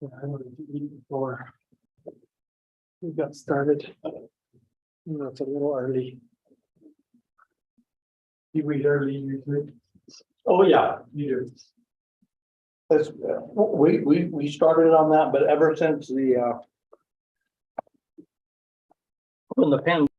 Yeah, I wanted to eat before we got started. It's a little early. You eat early usually. Oh, yeah, You do. that's, we started on that, but ever since the, when the pandemic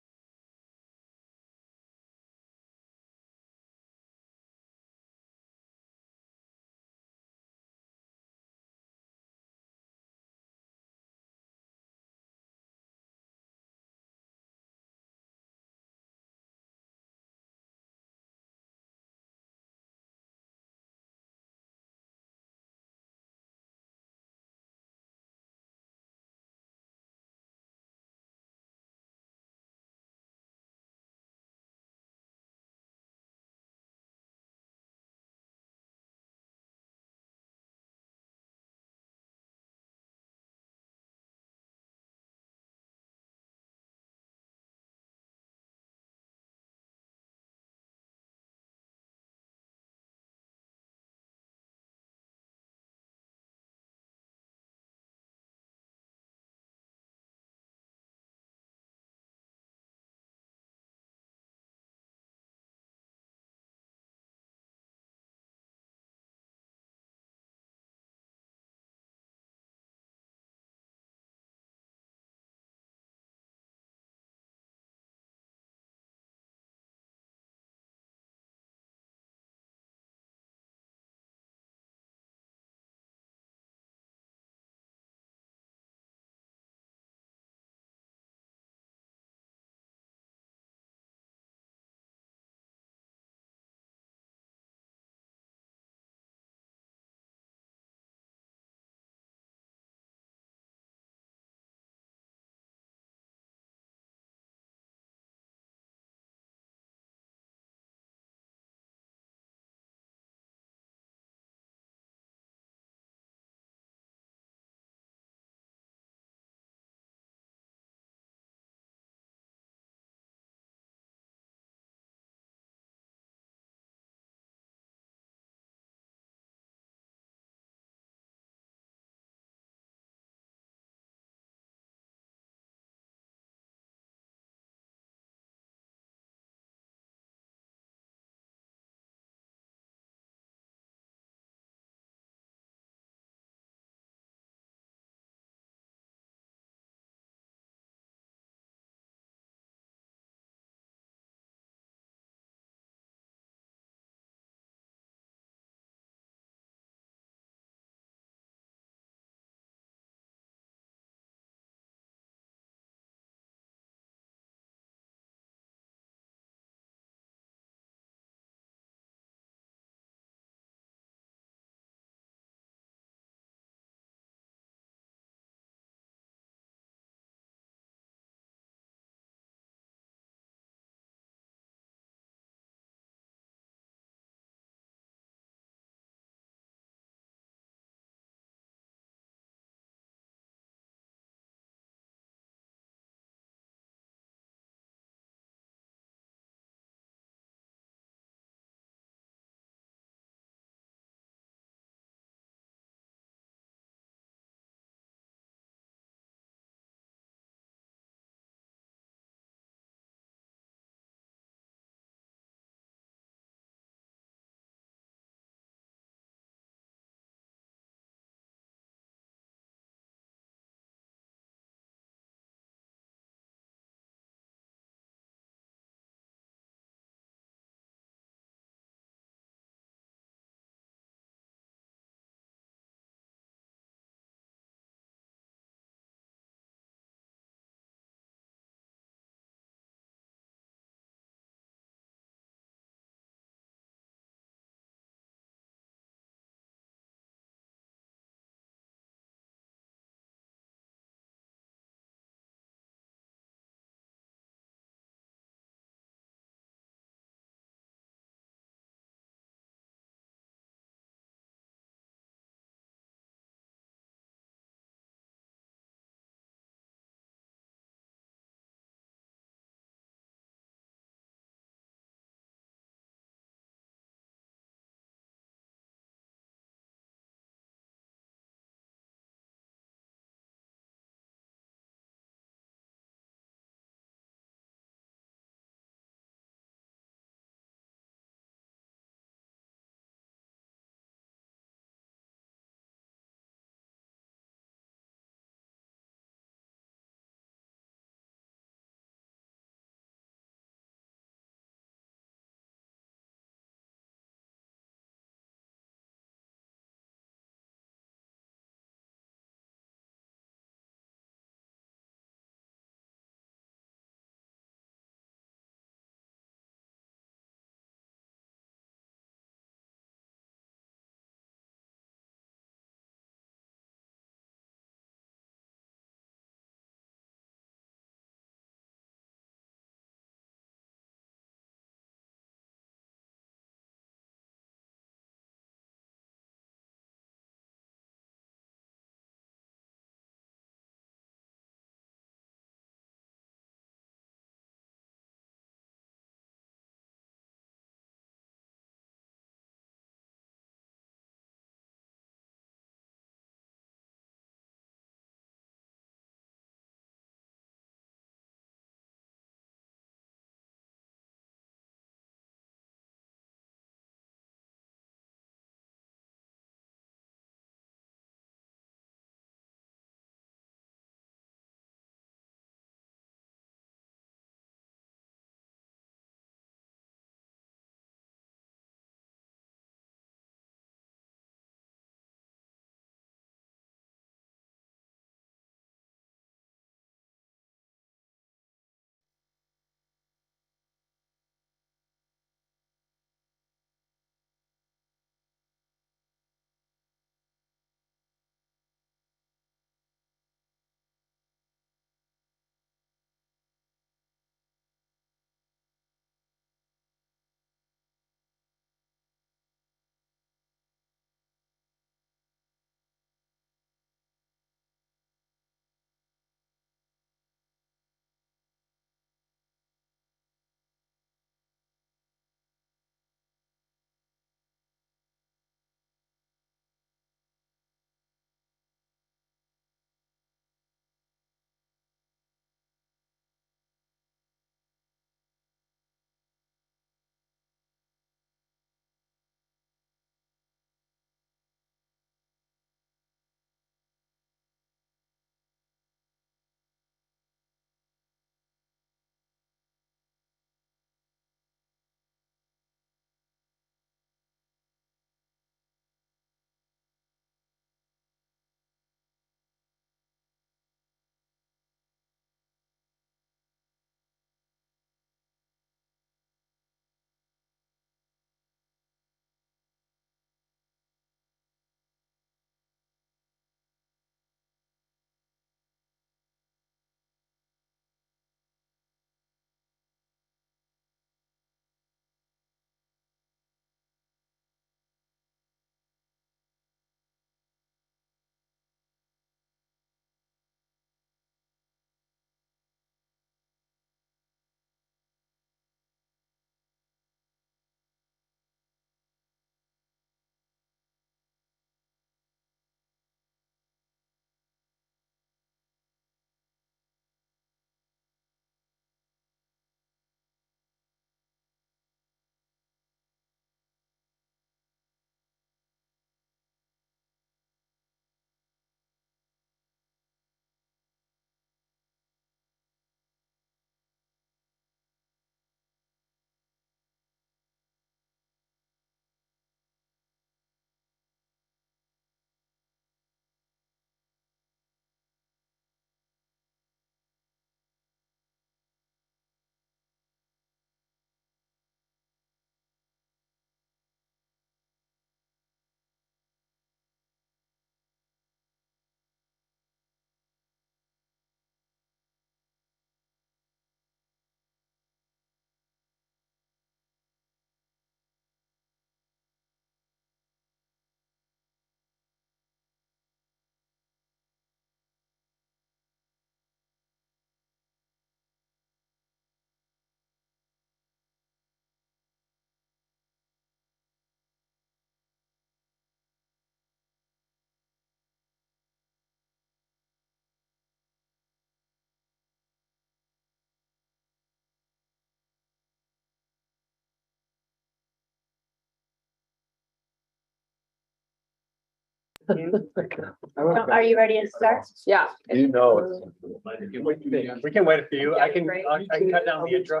Are you ready to start? Yeah. You know, it's. We can wait a few. I can, Great. I can cut down the intro.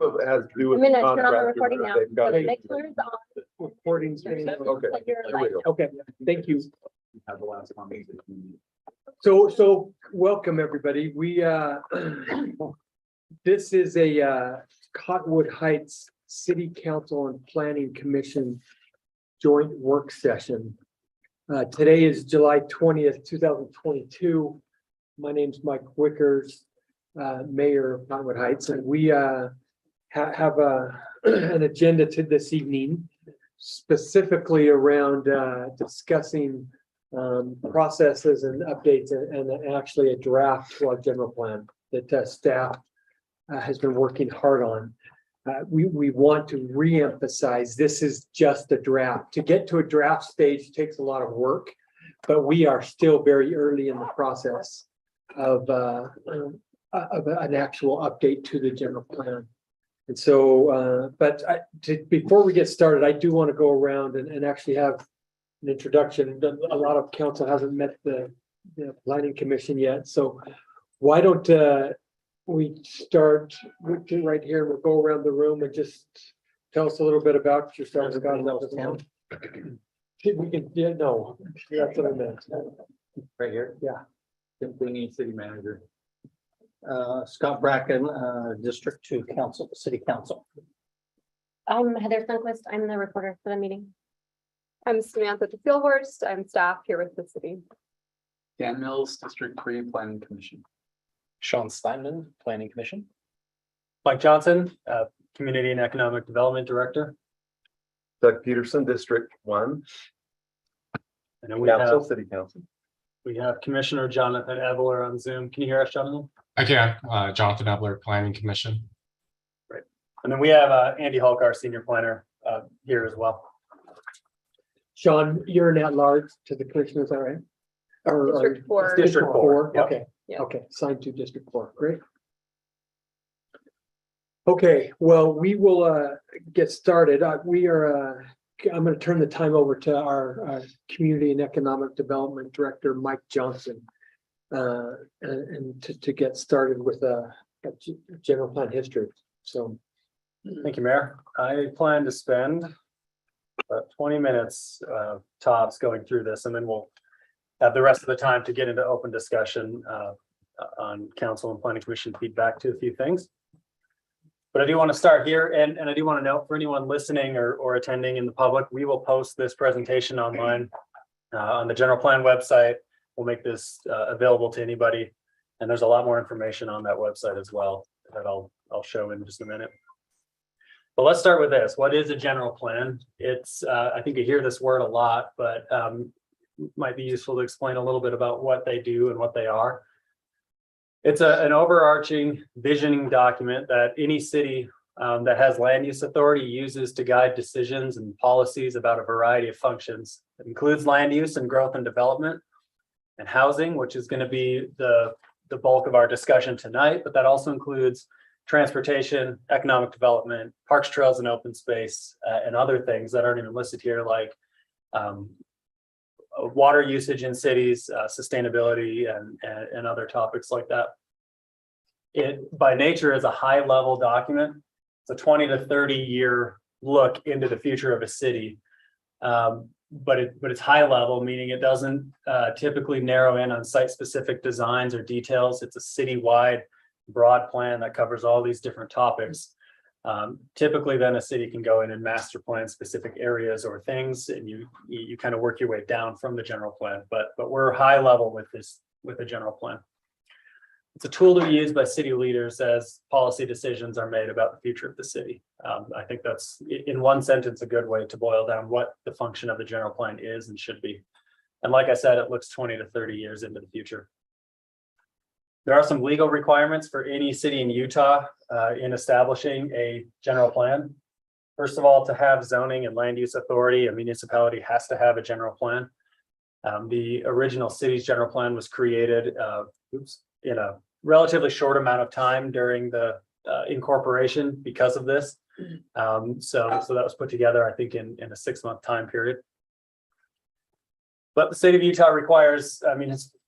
It has to do with. I'm gonna turn on the contractors recording that now. they've got So the to- mixer's on. Recording's being- Okay, But you're there we like- go. Okay, thank you. So welcome, everybody. This is a Cottonwood Heights City Council and Planning Commission joint work session. Today is July 20th, 2022. My name's Mike Wickers, Mayor of Cottonwood Heights, and we have an agenda to this evening specifically around discussing processes and updates and actually a draft to our general plan that staff has been working hard on. We want to reemphasize this is just a draft. To get to a draft stage takes a lot of work, but we are still very early in the process of an actual update to the general plan. And so, before we get started, I do want to go around and actually have an introduction. A lot of council hasn't met the the planning commission yet, so why don't we start right here, we'll go around the room and just tell us a little bit about yourself. Scott. We can, yeah, no, that's what I meant. Right here? Yeah. Tim Sweeney, city manager. Scott Bracken, District 2 Council, City Council. I'm Heather Sunquist. I'm the reporter for the meeting. I'm Samantha DeFieldhorst. I'm staff here with the city. Dan Mills, District 3 Planning Commission. Sean Steinman, Planning Commission. Mike Johnson, Community and Economic Development Director. Doug Peterson, District 1, And then we City Council. have Commissioner Jonathan Ebeler on Zoom. Can you hear us, Jonathan? I can, Jonathan Ebler, Planning Commission. And then we have Andy Hulk, our senior planner, here as well. Sean, you're an at-large to the commission, is that right? District 4. District 4, yep. Okay, Yep. okay, signed to District 4, great. Okay, well, we will get started. I'm going to turn the time over to our Community and Economic Development Director, Mike Johnson. And to get started with a general plan history, so. Thank you, Mayor. I plan to spend about 20 minutes tops going through this, and then we'll have the rest of the time to get into open discussion on council and planning commission feedback to a few things. But I do want to start here, and I do want to note for anyone listening or attending in the public, we will post this presentation online on the general plan website. We'll make this available to anybody, and there's a lot more information on that website as well that I'll show in just a minute. But let's start with this. What is a general plan? It's I think you hear this word a lot, but might be useful to explain a little bit about what they do and what they are. It's an overarching visioning document that any city that has land use authority uses to guide decisions and policies about a variety of functions. It includes land use and growth and development and housing, which is going to be the bulk of our discussion tonight, but that also includes transportation, economic development, parks, trails, and open space, and other things that aren't even listed here, like water usage in cities, sustainability, and other topics like that. It, by nature, is a high-level document. It's a 20 to 30 year look into the future of a city. But it's high level, meaning it doesn't typically narrow in on site-specific designs or details. It's a citywide broad plan that covers all these different topics. Typically, then a city can go in and master plan specific areas or things, and you kind of work your way down from the general plan. But we're high level with the general plan. It's a tool to be used by city leaders as policy decisions are made about the future of the city. I think that's, in one sentence, a good way to boil down what the function of the general plan is and should be. And like I said, it looks 20 to 30 years into the future. There are some legal requirements for any city in Utah in establishing a general plan. First of all, to have zoning and land use authority, a municipality has to have a general plan. The original city's general plan was created in a relatively short amount of time during the incorporation because of this. So that was put together, I think, in a 6-month time period. But the state of Utah requires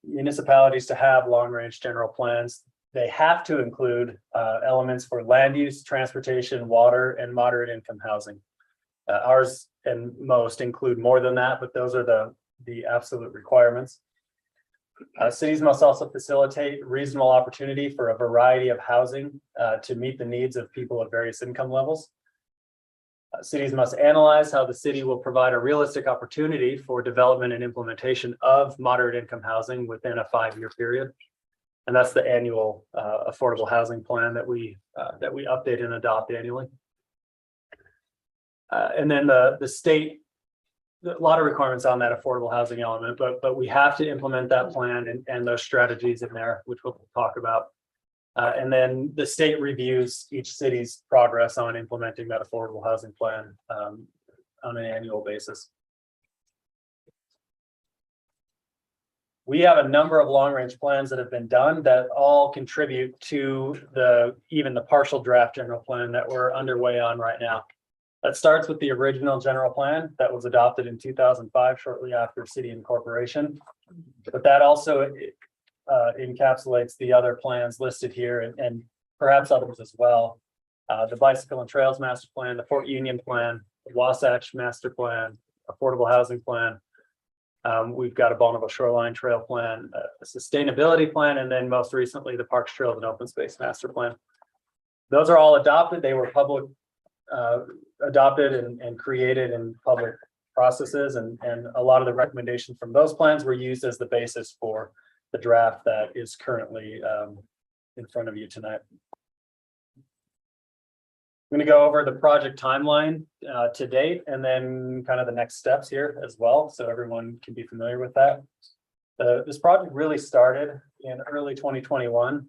municipalities to have long-range general plans. They have to include elements for land use, transportation, water, and moderate income housing. Ours and most include more than that, but those are the absolute requirements. Cities must also facilitate reasonable opportunity for a variety of housing to meet the needs of people of various income levels. Cities must analyze how the city will provide a realistic opportunity for development and implementation of moderate income housing within a 5-year period. And that's the annual affordable housing plan that we update and adopt annually. And then the state, a lot of requirements on that affordable housing element, but we have to implement that plan and those strategies in there, which we'll talk about. And then the state reviews each city's progress on implementing that affordable housing plan on an annual basis. We have a number of long-range plans that have been done that all contribute to even the partial draft general plan that we're underway on right now. That starts with the original general plan that was adopted in 2005, shortly after city incorporation. But that also encapsulates the other plans listed here and perhaps others as well. The Bicycle and Trails Master Plan, the Fort Union Plan, the Wasatch Master Plan, Affordable Housing Plan. We've got a Bonneville Shoreline Trail Plan, a Sustainability Plan, and then most recently, the Parks, Trails, and Open Space Master Plan. Those are all adopted. They were adopted and created in public processes, and a lot of the recommendations from those plans were used as the basis for the draft that is currently in front of you tonight. I'm going to go over the project timeline to date, and then kind of the next steps here as well, so everyone can be familiar with that. This project really started in early 2021.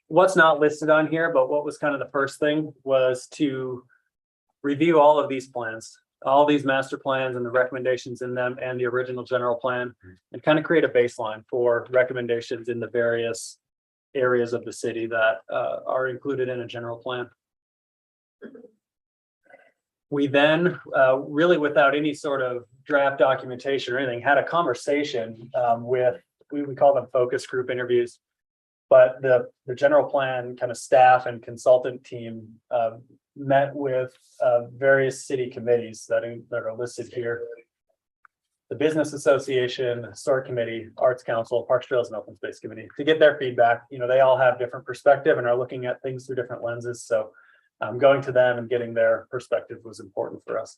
What's not listed on here, but what was kind of the first thing was to review all of these plans, all these master plans and the recommendations in them and the original general plan, and kind of create a baseline for recommendations in the various areas of the city that are included in a general plan. We then, really without any sort of draft documentation or anything, had a conversation with, we call them focus group interviews, but the general plan kind of staff and consultant team met with various city committees that are listed here. The Business Association, Historic Committee, Arts Council, Parks, Trails, and Open Space Committee to get their feedback. You know, they all have different perspective and are looking at things through different lenses. So going to them and getting their perspective was important for us.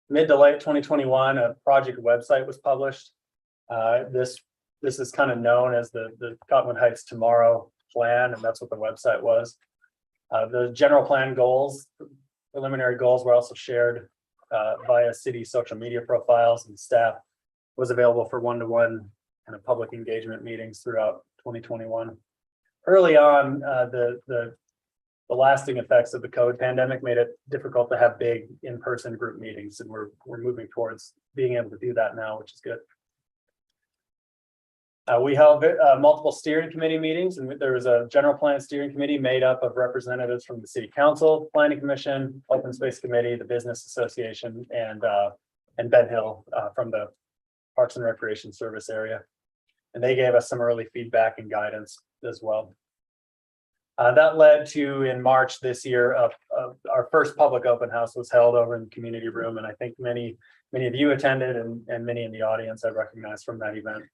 Mid to late 2021, a project website was published. This is kind of known as the Cottonwood Heights Tomorrow Plan, and that's what the website was. The general plan goals, preliminary goals, were also shared via city social media profiles, and staff was available for one-to-one kind of public engagement meetings throughout 2021. Early on, the lasting effects of the COVID pandemic made it difficult to have big in-person group meetings, and we're moving towards being able to do that now, which is good. We held multiple steering committee meetings, and there was a general plan steering committee made up of representatives from the City Council, Planning Commission, Open Space Committee, the Business Association, and Ben Hill from the Parks and Recreation Service area. And they gave us some early feedback and guidance as well. That led to, in March this year, our first public open house was held over in the community room, and I think many of you attended, and many in the audience I recognize from that event.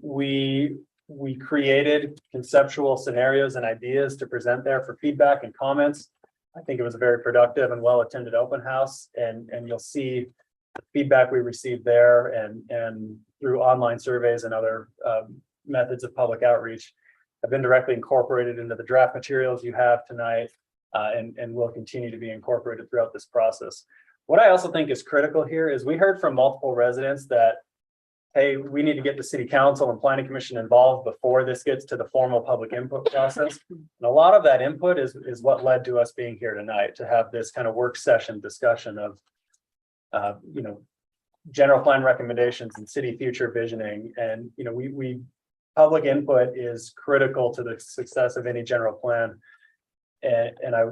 We created conceptual scenarios and ideas to present there for feedback and comments. I think it was a very productive and well-attended open house, and you'll see the feedback we received there and through online surveys and other methods of public outreach have been directly incorporated into the draft materials you have tonight, and will continue to be incorporated throughout this process. What I also think is critical here is we heard from multiple residents that, hey, we need to get the City Council and Planning Commission involved before this gets to the formal public input process. And a lot of that input is what led to us being here tonight, to have this kind of work session discussion of, general plan recommendations and city future visioning. And, public input is critical to the success of any general plan. And I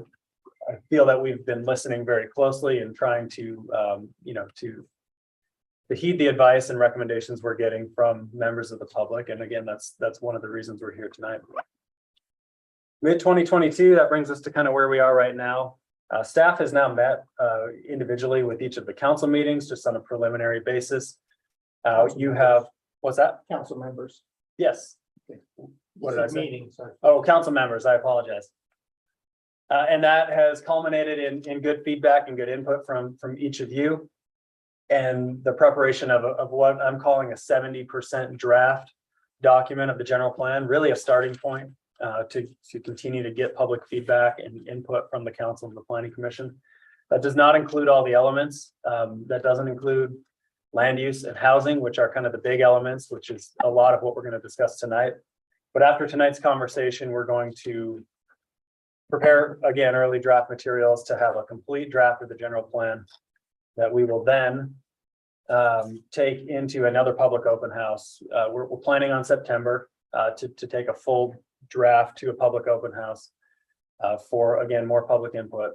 feel that we've been listening very closely and trying to, to heed the advice and recommendations we're getting from members of the public. And again, that's one of the reasons we're here tonight. Mid-2022, that brings us to kind of where we are right now. Staff has now met individually with each of the council meetings, just on a preliminary basis. You have, what's that? Council members. Yes. What did I say? Meetings. Oh, council members, I apologize. And that has culminated in good feedback and good input from each of you. And the preparation of what I'm calling a 70% draft document of the general plan, really a starting point to continue to get public feedback and input from the council and the planning commission. That does not include all the elements. That doesn't include land use and housing, which are kind of the big elements, which is a lot of what we're going to discuss tonight. But after tonight's conversation, we're going to prepare, again, early draft materials to have a complete draft of the general plan that we will then take into another public open house. We're planning on September to take a full draft to a public open house for, again, more public input.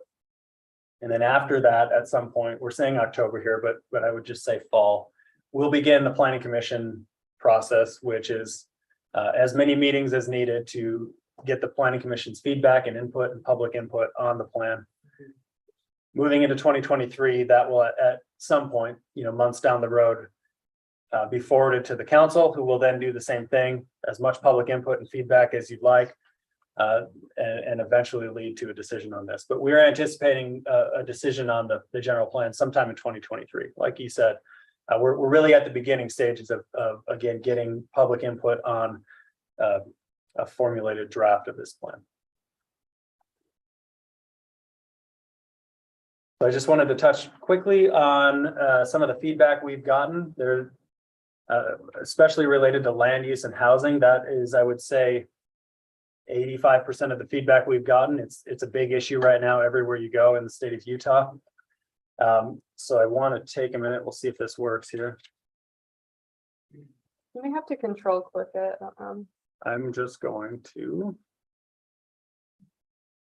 And then after that, at some point, we're saying October here, but I would just say fall, we'll begin the planning commission process, which is as many meetings as needed to get the planning commission's feedback and input and public input on the plan. Moving into 2023, that will at some point, months down the road, be forwarded to the council, who will then do the same thing, as much public input and feedback as you'd like, and eventually lead to a decision on this. But we're anticipating a decision on the general plan sometime in 2023. Like you said, we're really at the beginning stages of again, getting public input on a formulated draft of this plan. So I just wanted to touch quickly on some of the feedback we've gotten there, especially related to land use and housing. That is, I would say, 85% of the feedback we've gotten. It's a big issue right now everywhere you go in the state of Utah. So I want to take a minute. We'll see if this works here. You may have to control click it. I'm just going to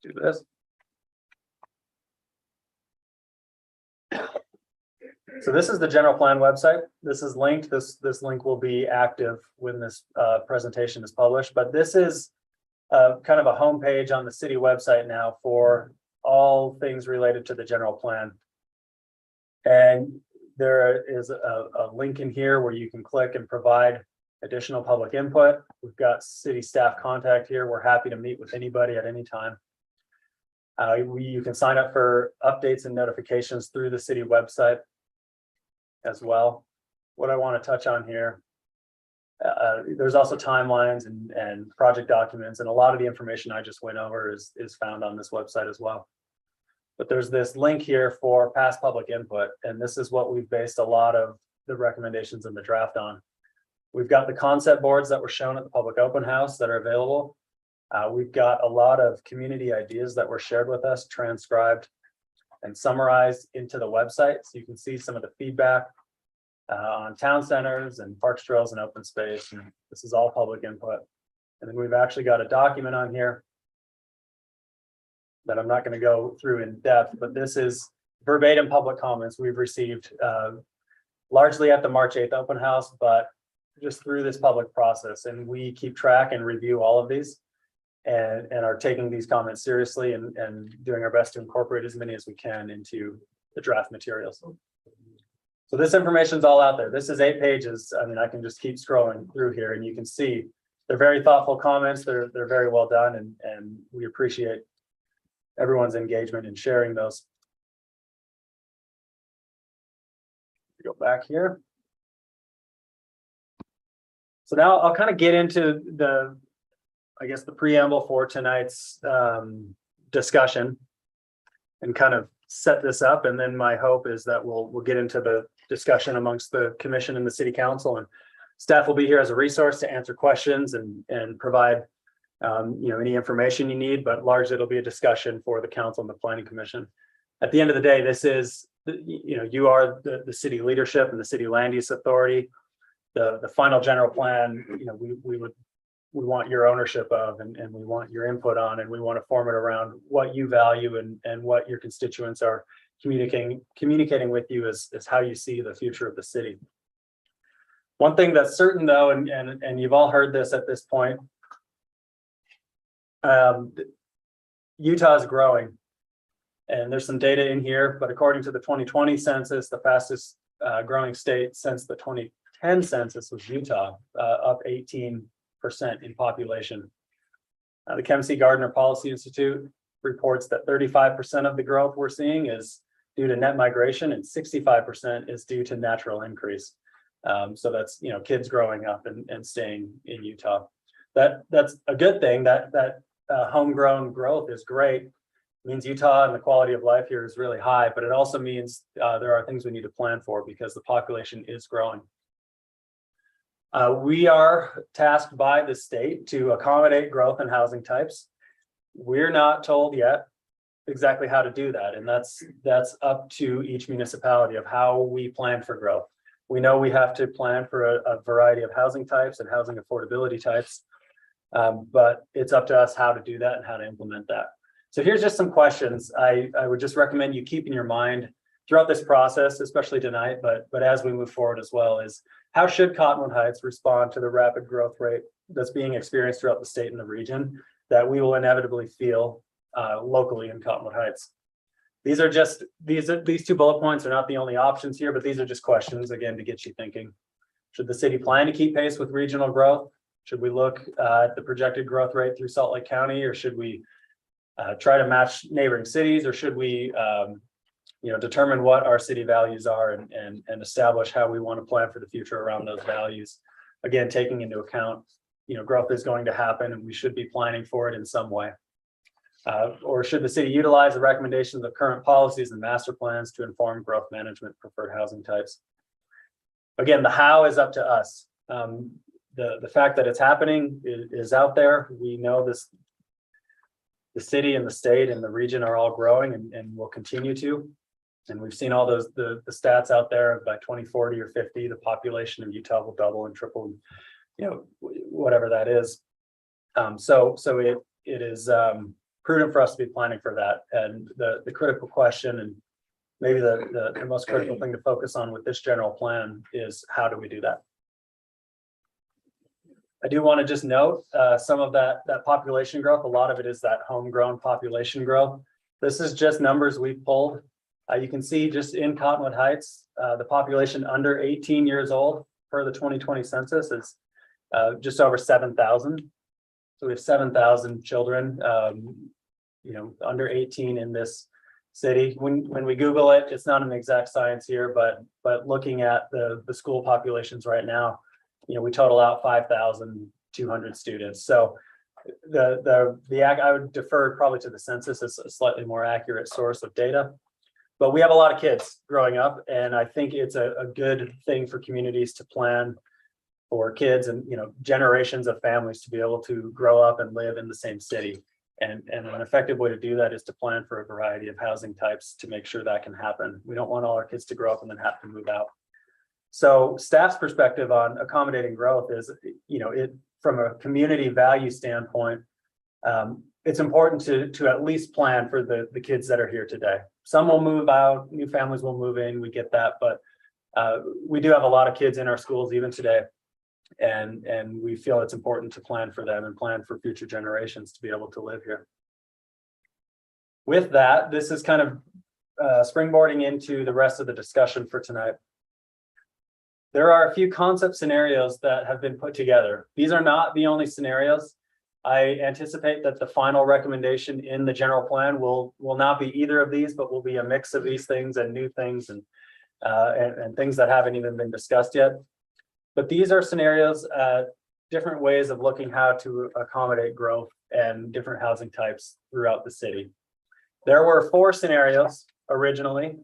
do this. So this is the general plan website. This is linked. This link will be active when this presentation is published. But this is kind of a homepage on the city website now for all things related to the general plan. And there is a link in here where you can click and provide additional public input. We've got city staff contact here. We're happy to meet with anybody at any time. You can sign up for updates and notifications through the city website as well. What I want to touch on here, there's also timelines and project documents, and a lot of the information I just went over is found on this website as well. But there's this link here for past public input, and this is what we've based a lot of the recommendations in the draft on. We've got the concept boards that were shown at the public open house that are available. We've got a lot of community ideas that were shared with us, transcribed and summarized into the website. So you can see some of the feedback on town centers and parks, trails, and open space. And this is all public input. And then we've actually got a document on here that I'm not going to go through in depth, but this is verbatim public comments we've received largely at the March 8th open house, but just through this public process. And we keep track and review all of these and are taking these comments seriously and doing our best to incorporate as many as we can into the draft materials. So this information is all out there. This is 8 pages. I mean, I can just keep scrolling through here and you can see they're very thoughtful comments. They're very well done, and we appreciate everyone's engagement in sharing those. Go back here. So now I'll kind of get into the preamble for tonight's discussion and kind of set this up. And then my hope is that we'll get into the discussion amongst the commission and the city council, and staff will be here as a resource to answer questions and provide any information you need, but largely it'll be a discussion for the council and the planning commission. At the end of the day, this is, you are the city leadership and the city land use authority. The final general plan, we want your ownership of, and we want your input on, and we want to form it around what you value and what your constituents are communicating with you as how you see the future of the city. One thing that's certain though, and you've all heard this at this point, Utah is growing, and there's some data in here, but according to the 2020 census, the fastest growing state since the 2010 census was Utah, up 18% in population. The Kempsey Gardner Policy Institute reports that 35% of the growth we're seeing is due to net migration and 65% is due to natural increase. So that's, kids growing up and staying in Utah. That's a good thing. That homegrown growth is great. It means Utah and the quality of life here is really high, but it also means there are things we need to plan for because the population is growing. We are tasked by the state to accommodate growth in housing types. We're not told yet exactly how to do that, and that's up to each municipality of how we plan for growth. We know we have to plan for a variety of housing types and housing affordability types, but it's up to us how to do that and how to implement that. So here's just some questions I would just recommend you keep in your mind throughout this process, especially tonight, but as we move forward as well, is how should Cottonwood Heights respond to the rapid growth rate that's being experienced throughout the state and the region that we will inevitably feel locally in Cottonwood Heights? These are just, these 2 bullet points are not the only options here, but these are just questions, again, to get you thinking. Should the city plan to keep pace with regional growth? Should we look at the projected growth rate through Salt Lake County, or should we try to match neighboring cities, or should we determine what our city values are and establish how we want to plan for the future around those values? Again, taking into account, growth is going to happen and we should be planning for it in some way. Or should the city utilize the recommendations of current policies and master plans to inform growth management preferred housing types? Again, the how is up to us. The fact that it's happening is out there. We know this, the city and the state and the region are all growing and will continue to. And we've seen all those, the stats out there. By 2040 or 50, the population of Utah will double and triple, whatever that is. So it is prudent for us to be planning for that. And the critical question, and maybe the most critical thing to focus on with this general plan, is how do we do that? I do want to just note some of that population growth. A lot of it is that homegrown population growth. This is just numbers we've pulled. You can see just in Cottonwood Heights, the population under 18 years old per the 2020 census is just over 7,000. So we have 7,000 children, under 18 in this city. When we Google it, it's not an exact science here, but looking at the school populations right now, we total out 5,200 students. So I would defer probably to the census as a slightly more accurate source of data. But we have a lot of kids growing up, and I think it's a good thing for communities to plan for kids and generations of families to be able to grow up and live in the same city. And an effective way to do that is to plan for a variety of housing types to make sure that can happen. We don't want all our kids to grow up and then have to move out. So staff's perspective on accommodating growth is, from a community value standpoint, it's important to at least plan for the kids that are here today. Some will move out, new families will move in, we get that, but we do have a lot of kids in our schools even today. And we feel it's important to plan for them and plan for future generations to be able to live here. With that, this is kind of springboarding into the rest of the discussion for tonight. There are a few concept scenarios that have been put together. These are not the only scenarios. I anticipate that the final recommendation in the general plan will not be either of these, but will be a mix of these things and new things and things that haven't even been discussed yet. But these are scenarios, different ways of looking how to accommodate growth and different housing types throughout the city. There were 4 scenarios originally.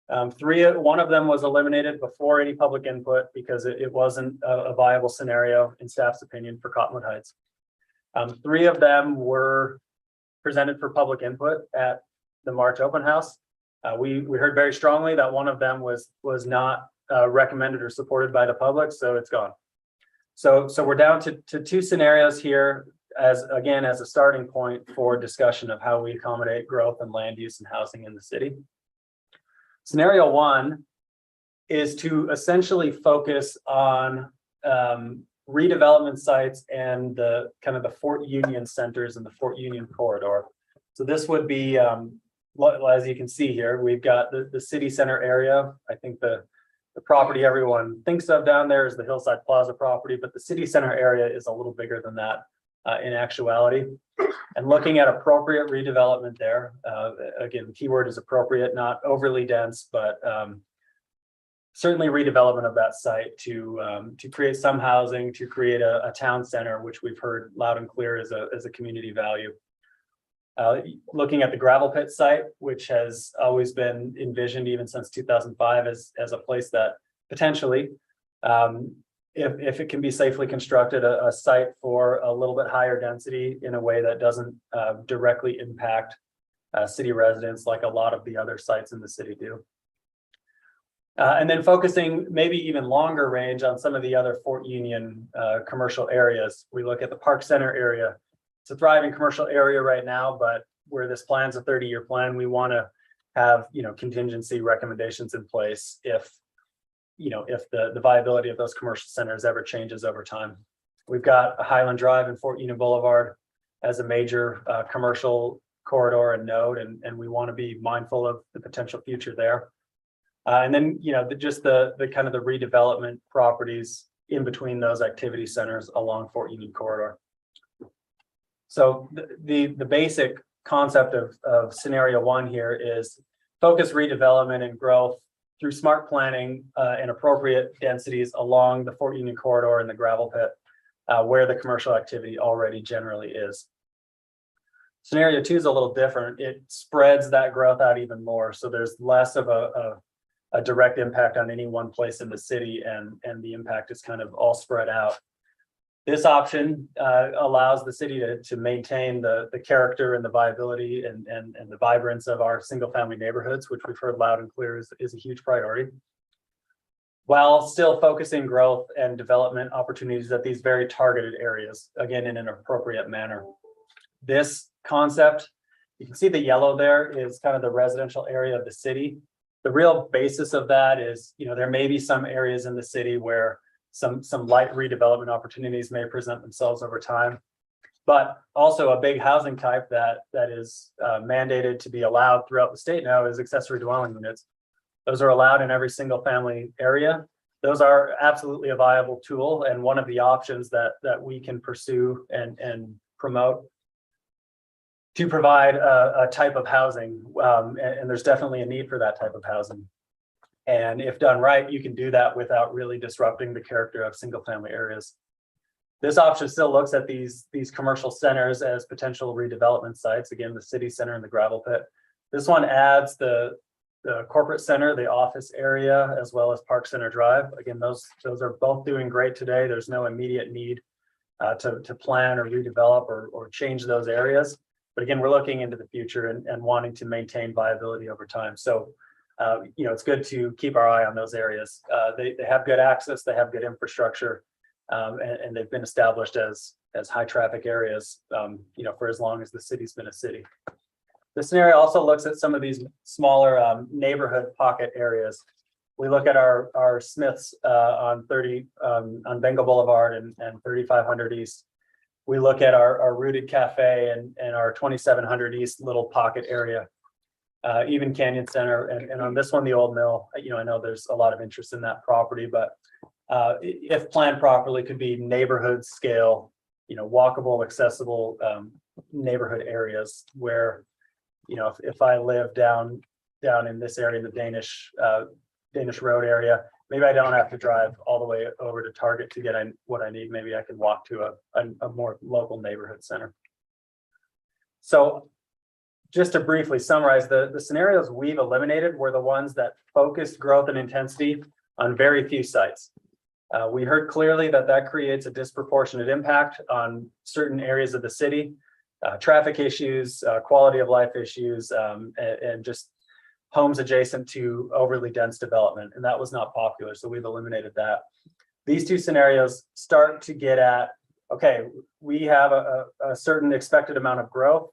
One of them was eliminated before any public input because it wasn't a viable scenario in staff's opinion for Cottonwood Heights. 3 of them were presented for public input at the March open house. We heard very strongly that one of them was not recommended or supported by the public, so it's gone. So we're down to 2 scenarios here as a starting point for discussion of how we accommodate growth and land use and housing in the city. Scenario 1 is to essentially focus on redevelopment sites and the Fort Union centers and the Fort Union corridor. So this would be, as you can see here, we've got the city center area. I think the property everyone thinks of down there is the Hillside Plaza property, but the city center area is a little bigger than that in actuality. And looking at appropriate redevelopment there, again, the keyword is appropriate, not overly dense, but certainly redevelopment of that site to create some housing, to create a town center, which we've heard loud and clear as a community value. Looking at the gravel pit site, which has always been envisioned even since 2005 as a place that potentially, if it can be safely constructed, a site for a little bit higher density in a way that doesn't directly impact city residents like a lot of the other sites in the city do. And then focusing maybe even longer range on some of the other Fort Union commercial areas. We look at the Park Center area. It's a thriving commercial area right now, but where this plan's a 30-year plan, we want to have, contingency recommendations in place if the viability of those commercial centers ever changes over time. We've got a Highland Drive and Fort Union Boulevard as a major commercial corridor and node, and we want to be mindful of the potential future there. And then, just the kind of the redevelopment properties in between those activity centers along Fort Union corridor. So the basic concept of scenario one here is focus redevelopment and growth through smart planning and appropriate densities along the Fort Union corridor and the gravel pit, where the commercial activity already generally is. Scenario two is a little different. It spreads that growth out even more. So there's less of a direct impact on any one place in the city, and the impact is kind of all spread out. This option allows the city to maintain the character and the viability and the vibrance of our single family neighborhoods, which we've heard loud and clear is a huge priority, while still focusing growth and development opportunities at these very targeted areas, again, in an appropriate manner. This concept, you can see the yellow there is kind of the residential area of the city. The real basis of that is, there may be some areas in the city where some light redevelopment opportunities may present themselves over time, but also a big housing type that is mandated to be allowed throughout the state now is accessory dwelling units. Those are allowed in every single family area. Those are absolutely a viable tool and one of the options that we can pursue and promote to provide a type of housing, and there's definitely a need for that type of housing. And if done right, you can do that without really disrupting the character of single family areas. This option still looks at these commercial centers as potential redevelopment sites. Again, the city center and the gravel pit. This one adds the corporate center, the office area, as well as Park Center Drive. Again, those are both doing great today. There's no immediate need to plan or redevelop or change those areas. But again, we're looking into the future and wanting to maintain viability over time. So, it's good to keep our eye on those areas. They have good access, they have good infrastructure, and they've been established as high traffic areas, for as long as the city's been a city. This scenario also looks at some of these smaller neighborhood pocket areas. We look at our Smiths on Bengal Boulevard and 3500 East. We look at our Rooted Cafe and our 2700 East little pocket area, even Canyon Center, and on this one, the Old Mill. I know there's a lot of interest in that property, but if planned properly, could be neighborhood scale, walkable, accessible neighborhood areas where, if I live down in this area, in the Danish Road area, maybe I don't have to drive all the way over to Target to get what I need. Maybe I can walk to a more local neighborhood center. So just to briefly summarize, the scenarios we've eliminated were the ones that focused growth and intensity on very few sites. We heard clearly that creates a disproportionate impact on certain areas of the city, traffic issues, quality of life issues, and just homes adjacent to overly dense development. And that was not popular, so we've eliminated that. These two scenarios start to get at, okay, we have a certain expected amount of growth.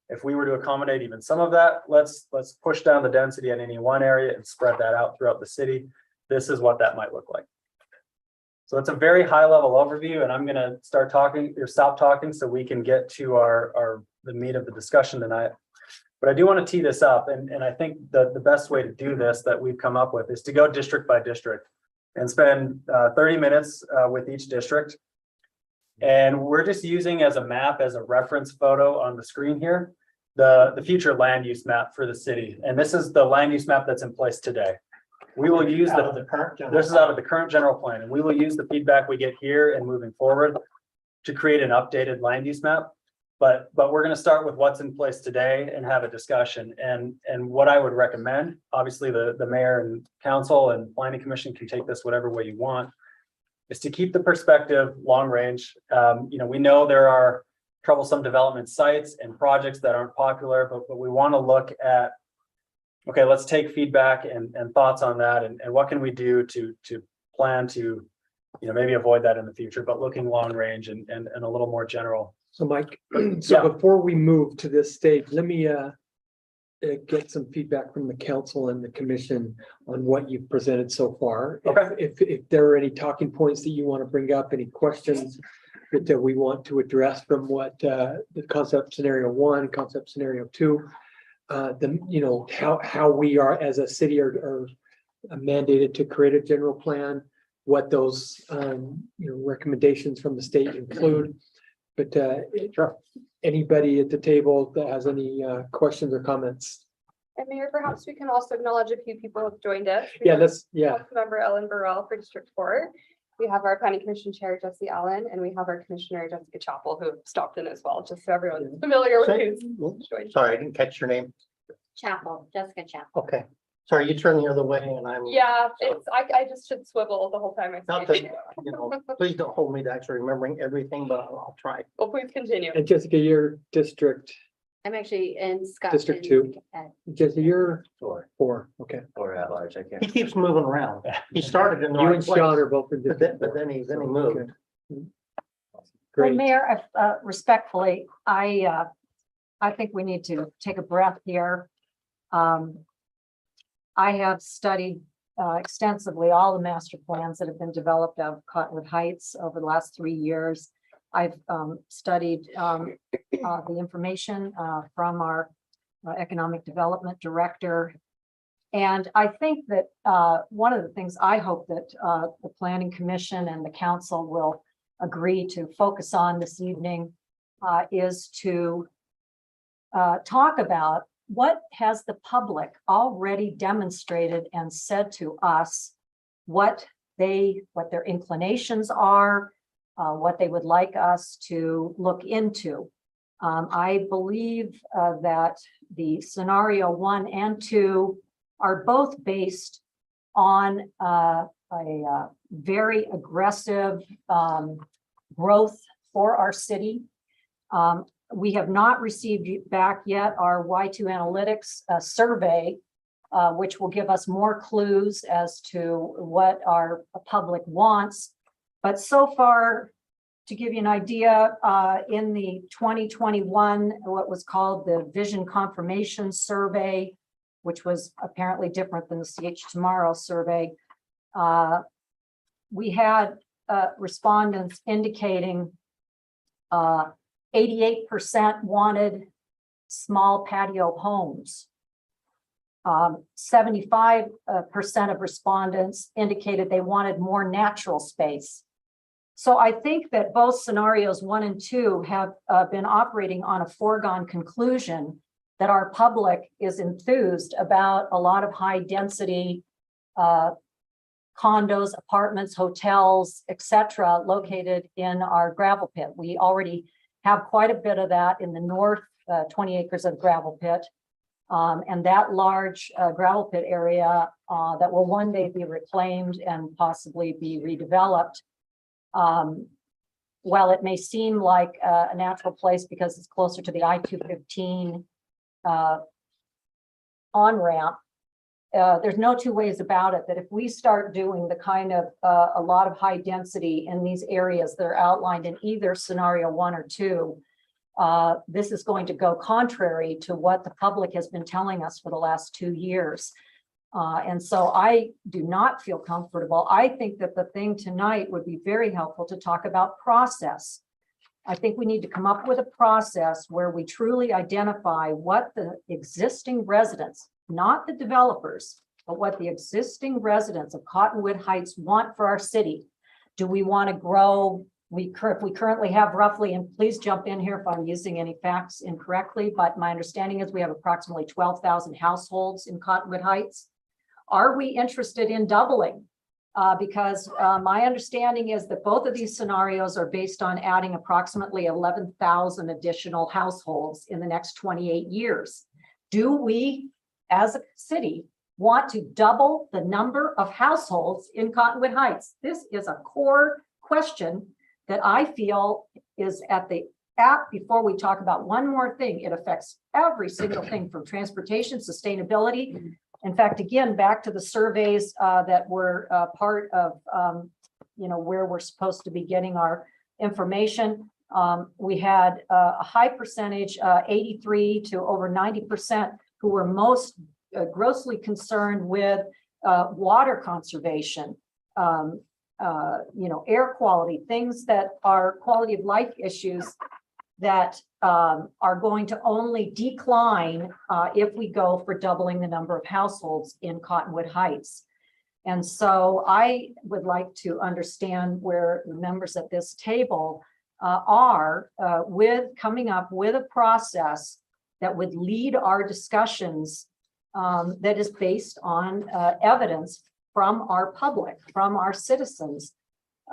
If we were to accommodate even some of that, let's push down the density in any one area and spread that out throughout the city. This is what that might look like. So it's a very high level overview, and I'm going to stop talking so we can get to the meat of the discussion tonight. But I do want to tee this up, and I think the best way to do this that we've come up with is to go district by district and spend 30 minutes with each district. And we're just using as a map, as a reference photo on the screen here, the future land use map for the city. And this is the land use map that's in place today. We will use this is out of the current general plan, and we will use the feedback we get here and moving forward to create an updated land use map. But we're going to start with what's in place today and have a discussion. And what I would recommend, obviously the mayor and council and planning commission can take this whatever way you want, is to keep the perspective long range. We know there are troublesome development sites and projects that aren't popular, but we want to look at, okay, let's take feedback and thoughts on that, and what can we do to plan to maybe avoid that in the future, but looking long range and a little more general. So Mike, Yeah. so before we move to this stage, let me get some feedback from the council and the commission on what you've presented so far. Okay. If there are any talking points that you want to bring up, any questions that we want to address from what the concept scenario 1, concept scenario 2, how we are as a city are mandated to create a general plan, what those recommendations from the state include. But anybody at the table that has any questions or comments? And Mayor, perhaps we can also acknowledge a few people who have joined us. Yeah, Member Ellen Burrell for District 4. We have our Planning Commission Chair, Jesse Allen, and we have our Commissioner, Jessica Chappell, who stopped in as well, just so everyone's familiar with who's joined. Sorry, I didn't catch your name. Chapel, Jessica Chapel. Okay. Sorry, you turned the other way and I'm. Yeah, I just should swivel the whole time I Not speak. that, please don't hold me to actually remembering everything, but I'll try. Well, please continue. and Jessica, your district, I'm actually in Scott. District 2. Jessica, you're 4, okay. Or at large, I He can't. keeps moving around. He started in the You right and place. Sean are both in But District then 4. he moved. Well, Great. Mayor, respectfully, I think we need to take a breath here. I have studied extensively all the master plans that have been developed out of Cottonwood Heights over the last 3 years. I've studied the information from our economic development director. And I think that one of the things I hope that the Planning Commission and the council will agree to focus on this evening is to talk about what has the public already demonstrated and said to us, what their inclinations are, what they would like us to look into. I believe that the scenario 1 and 2 are both based on a very aggressive growth for our city. We have not received back yet our Y2 Analytics survey, which will give us more clues as to what our public wants. But so far, to give you an idea, in the 2021, what was called the Vision Confirmation Survey, which was apparently different than the CH Tomorrow survey, we had respondents indicating 88% wanted small patio homes. 75% of respondents indicated they wanted more natural space. So I think that both scenarios 1 and 2 have been operating on a foregone conclusion that our public is enthused about a lot of high density condos, apartments, hotels, etc., located in our gravel pit. We already have quite a bit of that in the north, 20 acres of gravel pit. And that large gravel pit area that will one day be reclaimed and possibly be redeveloped. While it may seem like a natural place because it's closer to the I-215 on-ramp, there's no two ways about it that if we start doing the kind of a lot of high density in these areas that are outlined in either scenario 1 or 2, this is going to go contrary to what the public has been telling us for the last 2 years. And so I do not feel comfortable. I think that the thing tonight would be very helpful to talk about process. I think we need to come up with a process where we truly identify what the existing residents, not the developers, but what the existing residents of Cottonwood Heights want for our city. Do we want to grow? We currently have roughly, and please jump in here if I'm using any facts incorrectly, but my understanding is we have approximately 12,000 households in Cottonwood Heights. Are we interested in doubling? Because my understanding is that both of these scenarios are based on adding approximately 11,000 additional households in the next 28 years. Do we, as a city, want to double the number of households in Cottonwood Heights? This is a core question that I feel is before we talk about one more thing. It affects every single thing from transportation, sustainability. In fact, again, back to the surveys that were part of, where we're supposed to be getting our information. We had a high percentage, 83 to over 90%, who were most grossly concerned with water conservation, air quality, things that are quality of life issues that are going to only decline if we go for doubling the number of households in Cottonwood Heights. And so I would like to understand where the members at this table are with coming up with a process that would lead our discussions that is based on evidence from our public, from our citizens.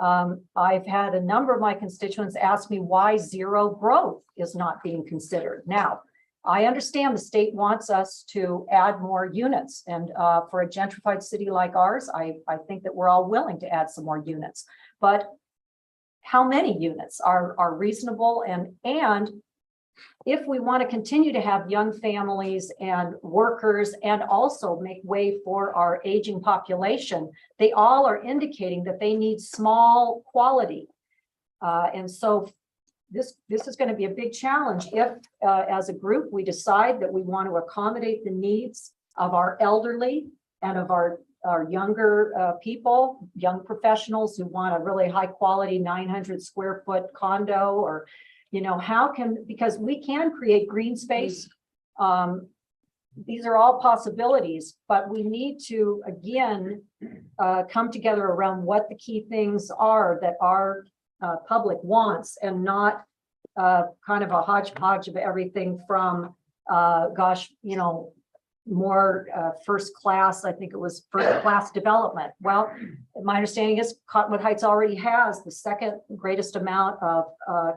I've had a number of my constituents ask me why zero growth is not being considered. Now, I understand the state wants us to add more units, and for a gentrified city like ours, I think that we're all willing to add some more units. But how many units are reasonable? And if we want to continue to have young families and workers and also make way for our aging population, they all are indicating that they need small quality. And so this is going to be a big challenge if, as a group, we decide that we want to accommodate the needs of our elderly and of our younger people, young professionals who want a really high quality 900 square foot condo, or because we can create green space. These are all possibilities, but we need to, again, come together around what the key things are that our public wants, and not kind of a hodgepodge of everything from, more first class, I think it was first class development. Well, my understanding is Cottonwood Heights already has the second greatest amount of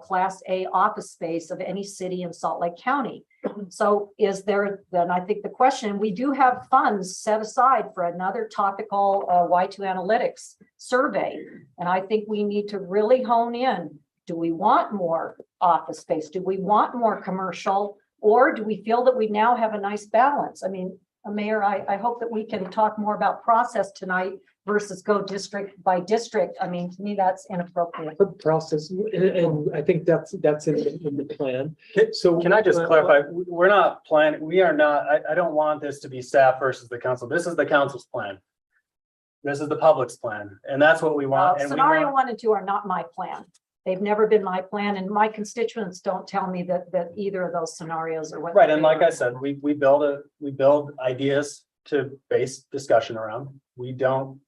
Class A office space of any city in Salt Lake County. So is there, then I think the question, we do have funds set aside for another topical Y2 analytics survey. And I think we need to really hone in. Do we want more office space? Do we want more commercial? Or do we feel that we now have a nice balance? I mean, Mayor, I hope that we can talk more about process tonight versus go district by district. I mean, to me, that's inappropriate. The process, and I think that's in the plan. So Can I just clarify? We're not planning, we are not, I don't want this to be staff versus the council. This is the council's plan. This is the public's plan, and that's what we want. And Scenario 1 and 2 are not my plan. They've never been my plan, and my constituents don't tell me that either of those scenarios are what. Right, and like I said, we build ideas to base discussion around. We don't,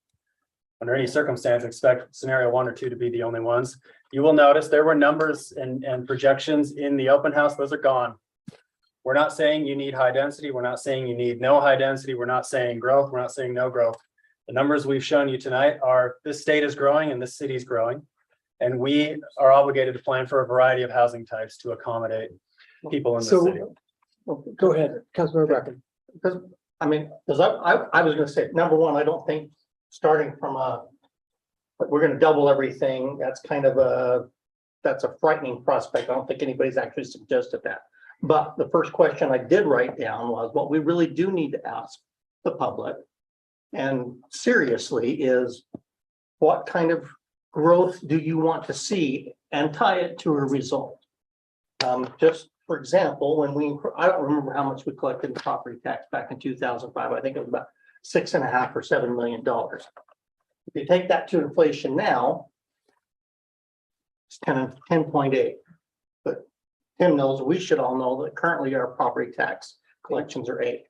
under any circumstance, expect scenario 1 or 2 to be the only ones. You will notice there were numbers and projections in the open house. Those are gone. We're not saying you need high density. We're not saying you need no high density. We're not saying growth. We're not saying no growth. The numbers we've shown you tonight are this state is growing and this city is growing. And we are obligated to plan for a variety of housing types to accommodate people in the city. Go ahead, Councilmember Bracken. Because I was going to say, number one, I don't think starting from we're going to double everything. That's a frightening prospect. I don't think anybody's actually suggested that. But the first question I did write down was what we really do need to ask the public, and seriously, is what kind of growth do you want to see, and tie it to a result. Just for example, I don't remember how much we collected in property tax back in 2005. I think it was about $6.5 or $7 million. If you take that to inflation now, it's kind of 10.8. But Tim knows, we should all know that currently our property tax collections are 8.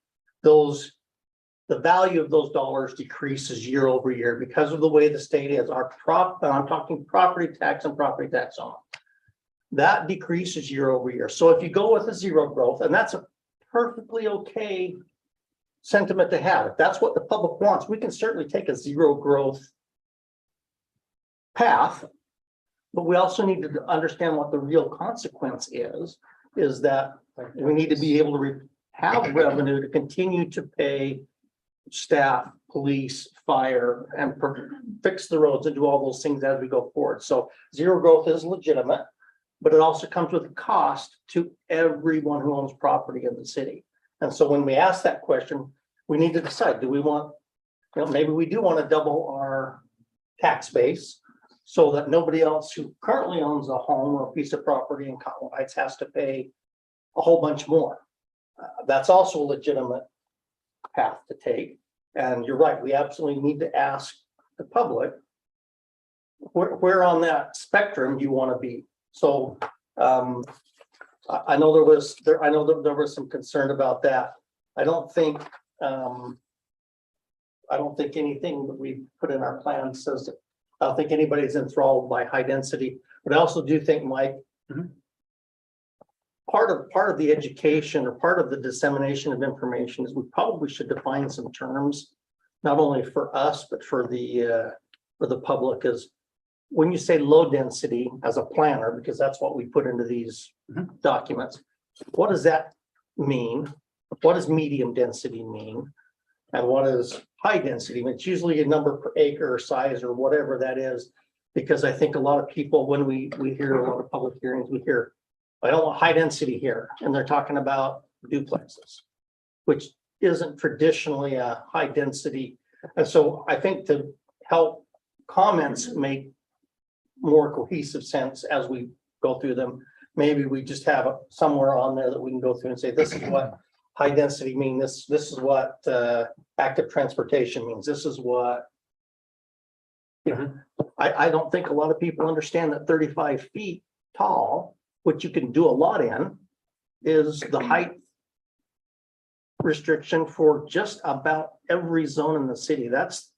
The value of those dollars decreases year over year because of the way the state is. I'm talking property tax and property tax on. That decreases year over year. So if you go with a zero growth, and that's a perfectly okay sentiment to have, if that's what the public wants, we can certainly take a zero growth path. But we also need to understand what the real consequence is that we need to be able to have revenue to continue to pay staff, police, fire, and fix the roads and do all those things as we go forward. So zero growth is legitimate, but it also comes with a cost to everyone who owns property in the city. And so when we ask that question, we need to decide, do we want, maybe we do want to double our tax base, so that nobody else who currently owns a home or a piece of property in Cottonwood Heights has to pay a whole bunch more. That's also a legitimate path to take. And you're right, we absolutely need to ask the public where on that spectrum you want to be. So I know I know that there was some concern about that. I don't think anything that we put in our plan says that, I don't think anybody's enthralled by high density, but I also do think, Mike, part of the education or part of the dissemination of information is we probably should define some terms, not only for us, but for the public. Is when you say low density as a planner, because that's what we put into these documents, what does that mean? What does medium density mean? And what is high density? It's usually a number per acre or size or whatever that is, because I think a lot of people, when we hear a lot of public hearings, we hear, I don't want high density here, and they're talking about duplexes, which isn't traditionally a high density. And so I think to help comments make more cohesive sense as we go through them, maybe we just have somewhere on there that we can go through and say, this is what high density means. This is what active transportation means. This is what, you know, I don't think a lot of people understand that 35 feet tall, which you can do a lot in, is the height restriction for just about every zone in the city. That's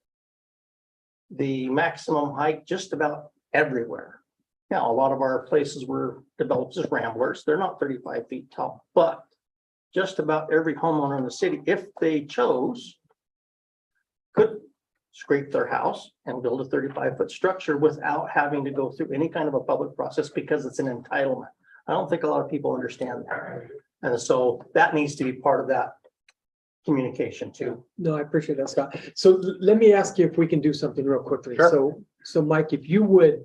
the maximum height just about everywhere. Now, a lot of our places were developed as ramblers. They're not 35 feet tall, but just about every homeowner in the city, if they chose, could scrape their house and build a 35-foot structure without having to go through any kind of a public process, because it's an entitlement. I don't think a lot of people understand that. And so that needs to be part of that communication too. No, I appreciate that, Scott. So let me ask you if we can do something real quickly. Sure. So Mike, if you would,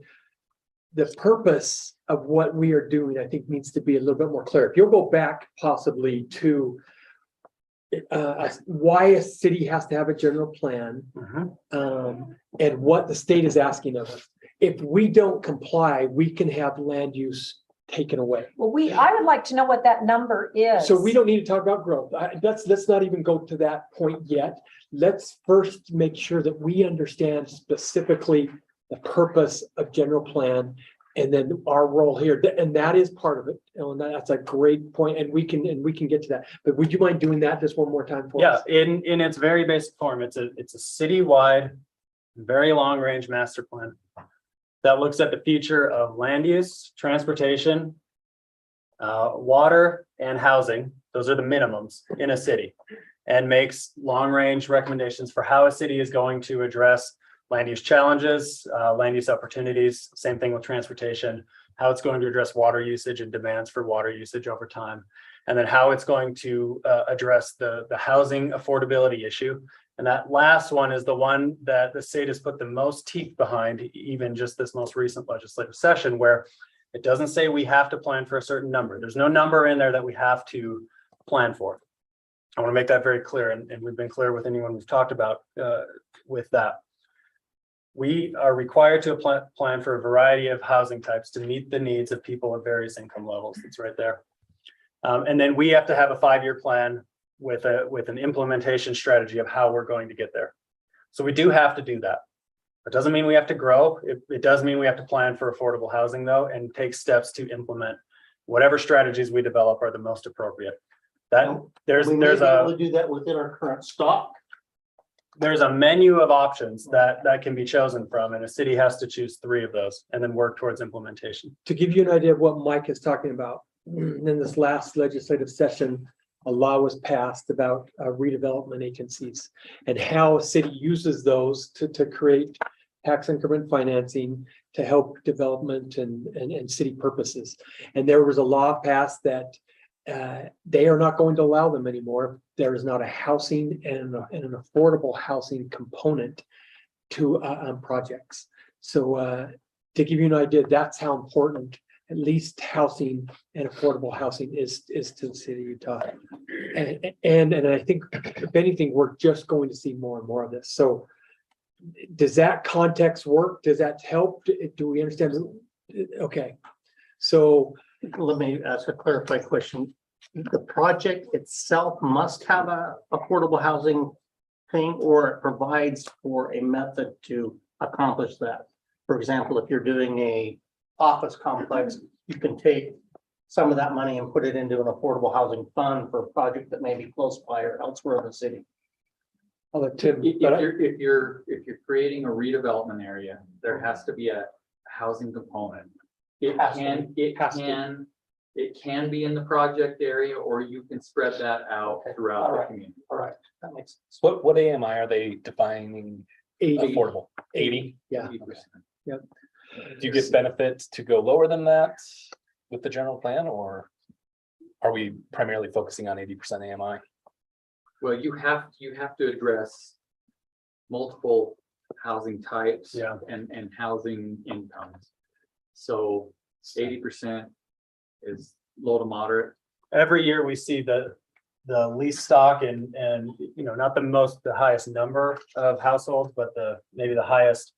the purpose of what we are doing, I think needs to be a little bit more clear. If you'll go back possibly to why a city has to have a general plan, and what the state is asking of us. If we don't comply, we can have land use taken away. Well, I would like to know what that number is. So we don't need to talk about growth. Let's not even go to that point yet. Let's first make sure that we understand specifically the purpose of general plan, and then our role here, and that is part of it. And that's a great point, and we can get to that. But would you mind doing that just one more time for us? Yeah, in its very basic form, it's a citywide, very long range master plan that looks at the future of land use, transportation, water, and housing. Those are the minimums in a city, and makes long range recommendations for how a city is going to address land use challenges, land use opportunities. Same thing with transportation, how it's going to address water usage and demands for water usage over time, and then how it's going to address the housing affordability issue. And that last one is the one that the state has put the most teeth behind, even just this most recent legislative session, where it doesn't say we have to plan for a certain number. There's no number in there that we have to plan for. I want to make that very clear, and we've been clear with anyone we've talked about with that. We are required to plan for a variety of housing types to meet the needs of people of various income levels. It's right there. And then we have to have a 5-year plan with an implementation strategy of how we're going to get there. So we do have to do that. It doesn't mean we have to grow. It does mean we have to plan for affordable housing, though, and take steps to implement whatever strategies we develop are the most appropriate. There's We may be able to do that within our current stock. There's a menu of options that can be chosen from, and a city has to choose 3 of those and then work towards implementation. To give you an idea of what Mike is talking about, in this last legislative session, a law was passed about redevelopment agencies and how a city uses those to create tax increment financing to help development and city purposes. And there was a law passed that they are not going to allow them anymore. There is not a housing and an affordable housing component to projects. So to give you an idea, that's how important at least housing and affordable housing is to the city of Utah. And I think if anything, we're just going to see more and more of this. So does that context work? Does that help? Do we understand? Okay, so Let me ask a clarifying question. The project itself must have a affordable housing thing, or it provides for a method to accomplish that. For example, if you're doing a office complex, you can take some of that money and put it into an affordable housing fund for a project that may be close by or elsewhere in the city. I'll let Tim, If but you're creating a redevelopment area, there has to be a housing component. It Has to can, it can be in the project area, or you can spread that out throughout the Alright. community. All right, that makes sense. What AMI are they defining 80, affordable? 80? yeah, 80%. Do you get benefit to go lower than that with the general plan, or are we primarily focusing on 80% AMI? Well, you have to address multiple housing types. Yeah. And housing incomes. So 80% is low to moderate. Every year we see the lease stock and, you know, not the highest number of households, but maybe the highest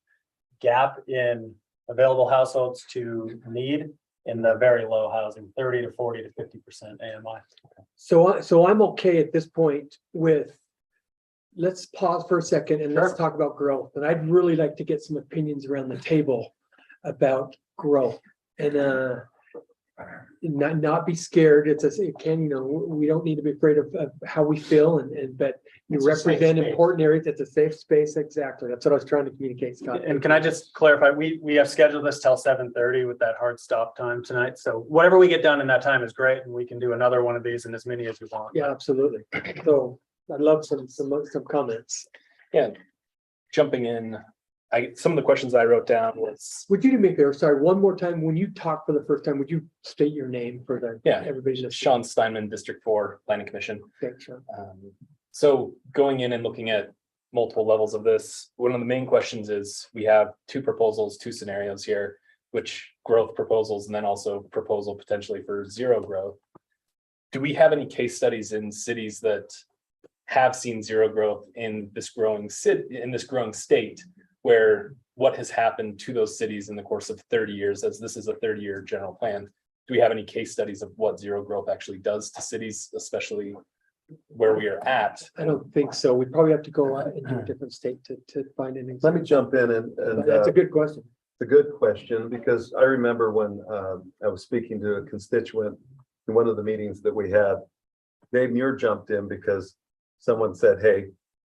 gap in available households to need in the very low housing, 30 to 40 to 50% AMI. so I'm okay at this point with, let's pause for a second and let's talk about growth. And I'd really like to get some opinions around the table about growth and not be scared. We don't need to be afraid of how we feel but you It's a safe represent space. important areas. It's a safe space. Exactly. That's what I was trying to communicate, Scott. And can I just clarify, we have scheduled this till 7:30 with that hard stop time tonight. So whatever we get done in that time is great, and we can do another one of these and as many as we want. Yeah, absolutely. So I'd love some comments. Yeah, jumping in, some of the questions I wrote down was, Would you do me a favor? Sorry, one more time. When you talk for the first time, would you state your name for everybody? listening? Sean Steinman, District 4 Planning Commission. Thanks, Sean. So going in and looking at multiple levels of this, one of the main questions is, we have two proposals, two scenarios here, which growth proposals, and then also proposal potentially for zero growth. Do we have any case studies in cities that have seen zero growth in this growing state, where what has happened to those cities in the course of 30 years, as this is a 30-year general plan? Do we have any case studies of what zero growth actually does to cities, especially where we are at? I don't think so. We probably have to go into a different state to find an Let me example. jump in and That's a good question. it's a good question, because I remember when I was speaking to a constituent in one of the meetings that we had, Dave Muir jumped in because someone said, hey,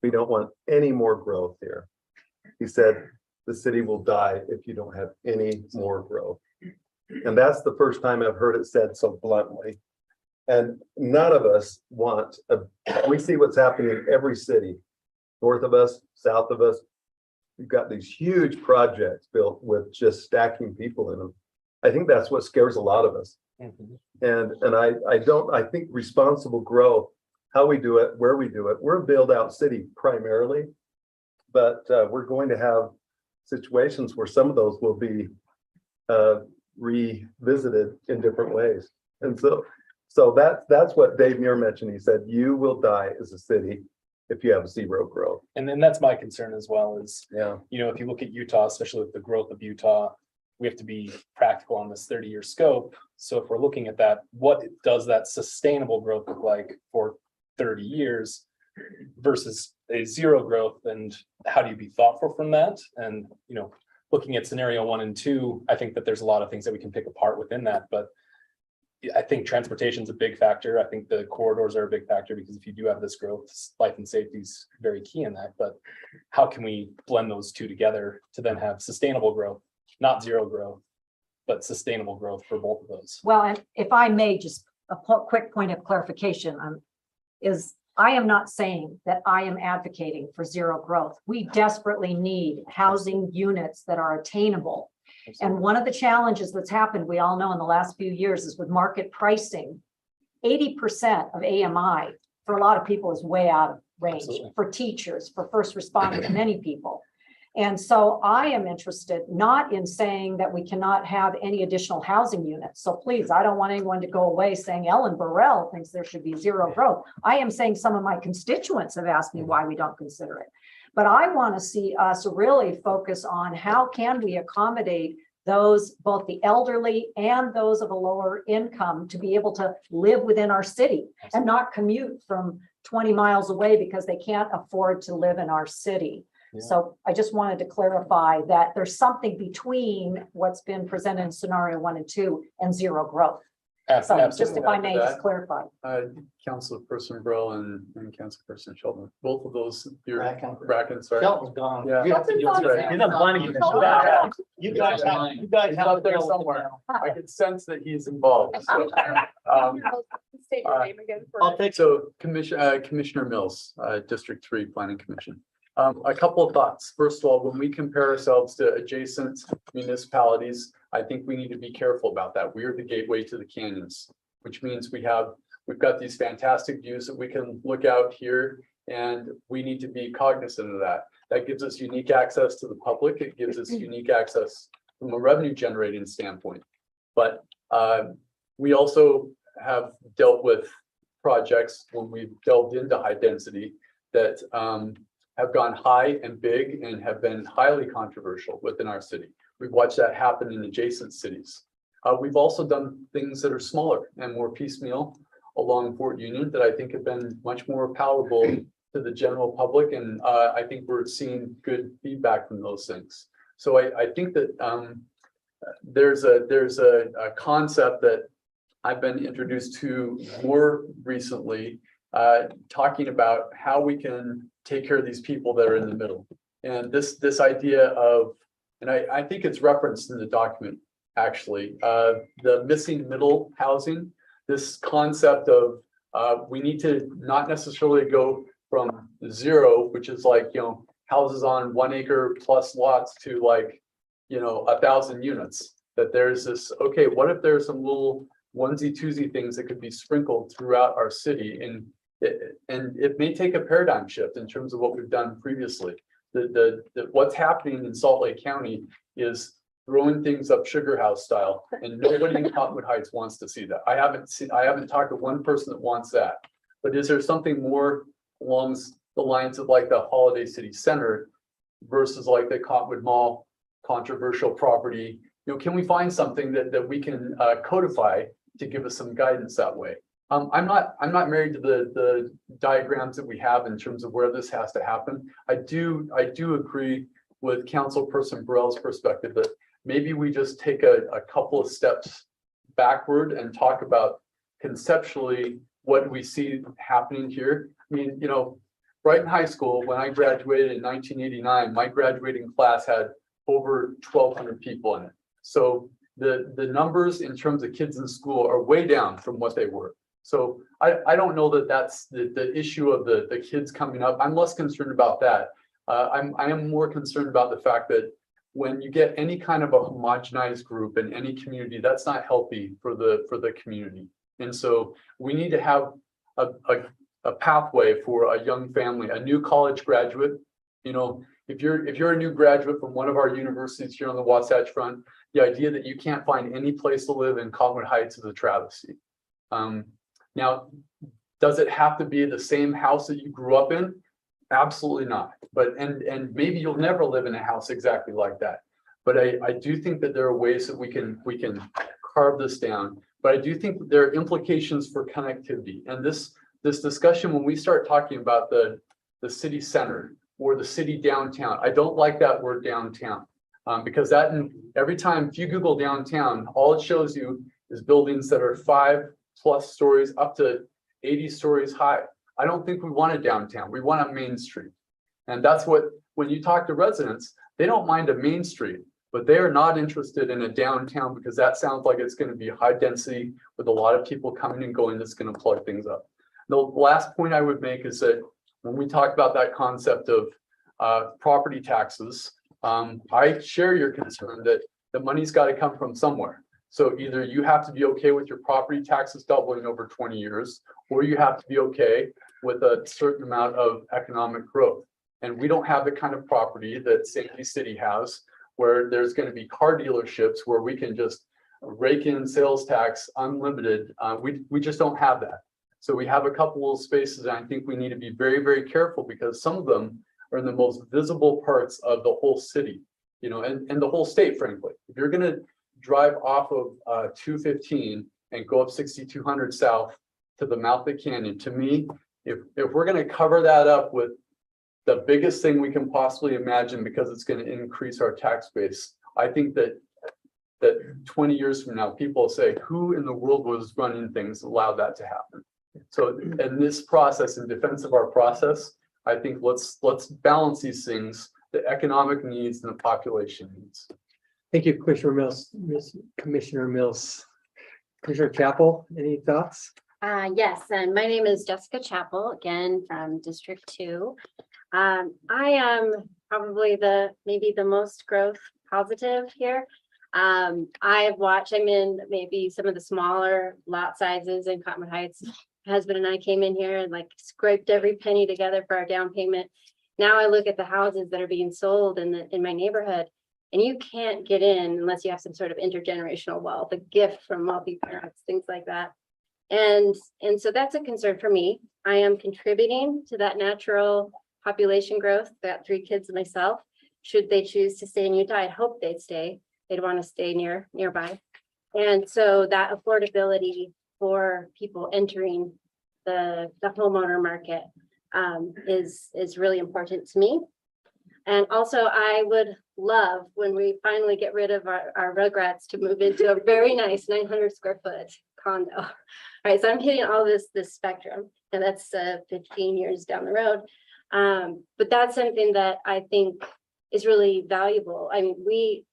we don't want any more growth here. He said, the city will die if you don't have any more growth. And that's the first time I've heard it said so bluntly. And none of us want, we see what's happening in every city, north of us, south of us. We've got these huge projects built with just stacking people in them. I think that's what scares a lot of us. And I think responsible growth, how we do it, where we do it, we're a build out city primarily, but we're going to have situations where some of those will be revisited in different ways. And so that's what Dave Muir mentioned. He said, you will die as a city if you have zero growth. And then that's my concern as well, is, Yeah. you know, if you look at Utah, especially with the growth of Utah, we have to be practical on this 30-year scope. So if we're looking at that, what does that sustainable growth look like for 30 years versus a zero growth? And how do you be thoughtful from that? And, you know, looking at scenario 1 and 2, I think that there's a lot of things that we can pick apart within that, but I think transportation is a big factor. I think the corridors are a big factor, because if you do have this growth, life and safety is very key in that. But how can we blend those two together to then have sustainable growth, not zero growth, but sustainable growth for both of those? Well, and if I may, just a quick point of clarification is I am not saying that I am advocating for zero growth. We desperately need housing units that are attainable. And one of the challenges that's happened, we all know in the last few years, is with market pricing, 80% of AMI for a lot of people is way out of range. Absolutely. For teachers, for first responders, many people. And so I am interested not in saying that we cannot have any additional housing units. So please, I don't want anyone to go away saying Ellen Burrell thinks there should be zero growth. I am saying some of my constituents have asked me why we don't consider it. But I want to see us really focus on how can we accommodate those, both the elderly and those of a lower income, to be able to live within our city and not commute from 20 miles away because they can't afford to live in our city. Yeah. So I just wanted to clarify that there's something between what's been presented in scenario 1 and 2 and zero growth. So just if I may just clarify. Councilperson Brill and Councilperson Sheldon, both of those, your Bracken. Bracken, sorry. Shelton's gone. Yeah. You have to deal with it. He's on planning commission. You guys He's have up to there deal with it somewhere. now. I can sense that he's involved. So, State your name again for. I'll take So Commissioner Mills, District 3 Planning Commission. A couple of thoughts. First of all, when we compare ourselves to adjacent municipalities, I think we need to be careful about that. We are the gateway to the canyons, which means we've got these fantastic views that we can look out here, and we need to be cognizant of that. That gives us unique access to the public. It gives us unique access from a revenue generating standpoint. But we also have dealt with projects when we've delved into high density that have gone high and big and have been highly controversial within our city. We've watched that happen in adjacent cities. We've also done things that are smaller and more piecemeal along Fort Union that I think have been much more palatable to the general public. And I think we're seeing good feedback from those things. So I think that there's a concept that I've been introduced to more recently, talking about how we can take care of these people that are in the middle. And this idea of, and I think it's referenced in the document, actually, the missing middle housing, this concept of we need to not necessarily go from 0, which is like, houses on 1 acre plus lots, to like, 1,000 units. That there's this, okay, what if there's some little onesie twosie things that could be sprinkled throughout our city? And it may take a paradigm shift in terms of what we've done previously. What's happening in Salt Lake County is throwing things up sugar house style, and nobody in Cottonwood Heights wants to see that. I haven't talked to one person that wants that. But is there something more along the lines of like the Holiday City Center versus like the Cottonwood Mall controversial property? Can we find something that we can codify to give us some guidance that way? I'm not married to the diagrams that we have in terms of where this has to happen. I do agree with Councilperson Burrell's perspective that maybe we just take a couple of steps backward and talk about conceptually what we see happening here. I mean, Brighton High School, when I graduated in 1989, my graduating class had over 1,200 people in it. So the numbers in terms of kids in school are way down from what they were. So I don't know that that's the issue of the kids coming up. I'm less concerned about that. I am more concerned about the fact that when you get any kind of a homogenized group in any community, that's not healthy for the community. And so we need to have a pathway for a young family, a new college graduate. If you're a new graduate from one of our universities here on the Wasatch Front, the idea that you can't find any place to live in Cottonwood Heights is a travesty. Now, does it have to be the same house that you grew up in? Absolutely not. But and maybe you'll never live in a house exactly like that. But I do think that there are ways that we can carve this down. But I do think that there are implications for connectivity. And this discussion, when we start talking about the city center or the city downtown, I don't like that word downtown. Because every time, if you Google downtown, all it shows you is buildings that are 5+ stories up to 80 stories high. I don't think we want a downtown. We want a main street. And that's when you talk to residents, they don't mind a main street, but they are not interested in a downtown because that sounds like it's going to be high density with a lot of people coming and going that's going to plug things up. The last point I would make is that when we talk about that concept of property taxes, I share your concern that the money's got to come from somewhere. So either you have to be okay with your property taxes doubling over 20 years, or you have to be okay with a certain amount of economic growth. And we don't have the kind of property that Sandy City has, where there's going to be car dealerships where we can just rake in sales tax unlimited. We just don't have that. So we have a couple of spaces, and I think we need to be very, very careful because some of them are in the most visible parts of the whole city, you know, and the whole state, frankly. If you're gonna drive off of 215 and go up 6200 south to the mouth of the canyon, to me, if we're gonna cover that up with the biggest thing we can possibly imagine, because it's gonna increase our tax base, I think that 20 years from now, people will say, who in the world was running things that allowed that to happen? So in this process, in defense of our process, I think let's balance these things, the economic needs and the population needs. Thank you, Commissioner Mills. Commissioner Mills. Commissioner Chapel, any thoughts? Yes, and my name is Jessica Chapel, again from District 2. I am probably maybe the most growth positive here. I've watched, I'm in maybe some of the smaller lot sizes in Cottonwood Heights. My husband and I came in here and like scraped every penny together for our down payment. Now I look at the houses that are being sold in my neighborhood, and you can't get in unless you have some sort of intergenerational wealth, a gift from wealthy parents, things like that. And so that's a concern for me. I am contributing to that natural population growth, got 3 kids myself. Should they choose to stay in Utah, I hope they'd stay. They'd want to stay nearby. And so that affordability for people entering the homeowner market is really important to me. And also I would love when we finally get rid of our rugrats to move into a very nice 900 square foot condo. All right, so I'm hitting all this spectrum, and that's 15 years down the road. But that's something that I think is really valuable. I mean, we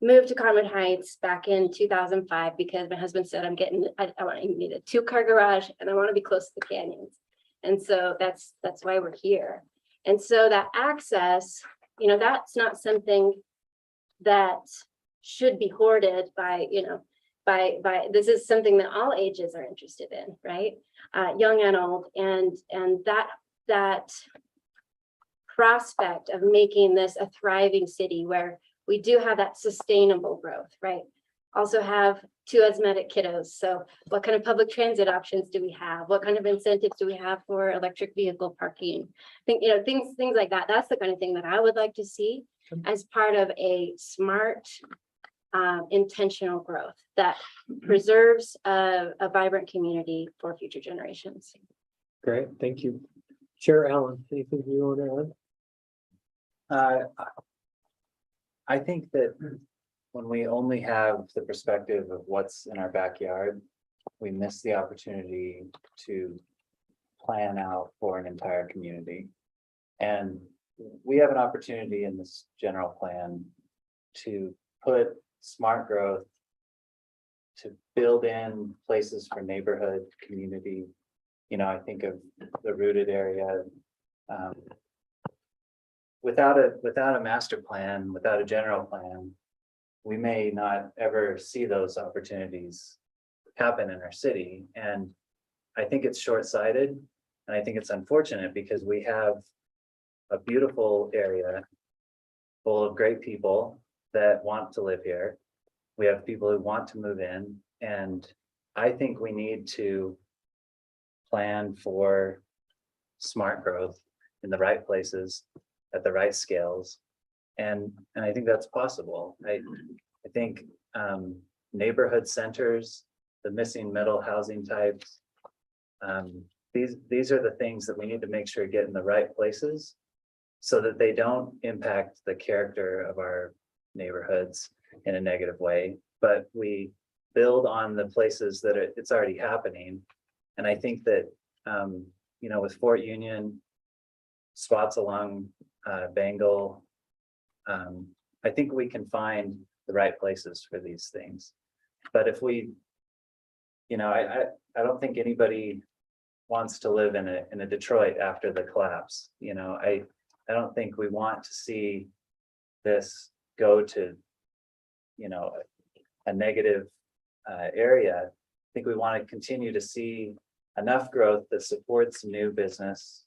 moved to Cottonwood Heights back in 2005 because my husband said, I need a 2-car garage and I want to be close to the canyons. And so that's why we're here. And so that access, you know, that's not something that should be hoarded by, you know, by this is something that all ages are interested in, right? Young and old, and that prospect of making this a thriving city where we do have that sustainable growth, right? Also have 2 asthmatic kiddos. So what kind of public transit options do we have? What kind of incentives do we have for electric vehicle parking? I think, you know, things like that. That's the kind of thing that I would like to see as part of a smart, intentional growth that preserves a vibrant community for future generations. Great, thank you. Chair Allen, anything you want to add? I think that when we only have the perspective of what's in our backyard, we miss the opportunity to plan out for an entire community. And we have an opportunity in this general plan to put smart growth, to build in places for neighborhood, community. You know, I think of the rooted area. Without a master plan, without a general plan, we may not ever see those opportunities happen in our city. And I think it's short-sighted, and I think it's unfortunate because we have a beautiful area full of great people that want to live here. We have people who want to move in, and I think we need to plan for smart growth in the right places at the right scales. And I think that's possible. I think neighborhood centers, the missing middle housing types, these are the things that we need to make sure get in the right places so that they don't impact the character of our neighborhoods in a negative way, but we build on the places that it's already happening. And I think that, you know, with Fort Union, spots along Bengal, I think we can find the right places for these things. But if we, you know, I don't think anybody wants to live in a Detroit after the collapse. You know, I don't think we want to see this go to, you know, a negative area. I think we want to continue to see enough growth that supports new business,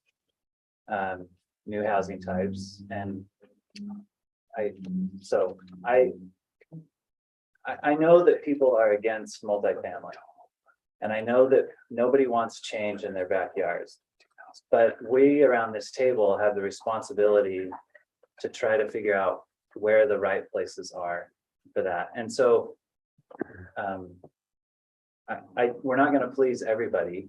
new housing types. And I know that people are against multifamily, and I know that nobody wants change in their backyards. But we around this table have the responsibility to try to figure out where the right places are for that. And so we're not going to please everybody.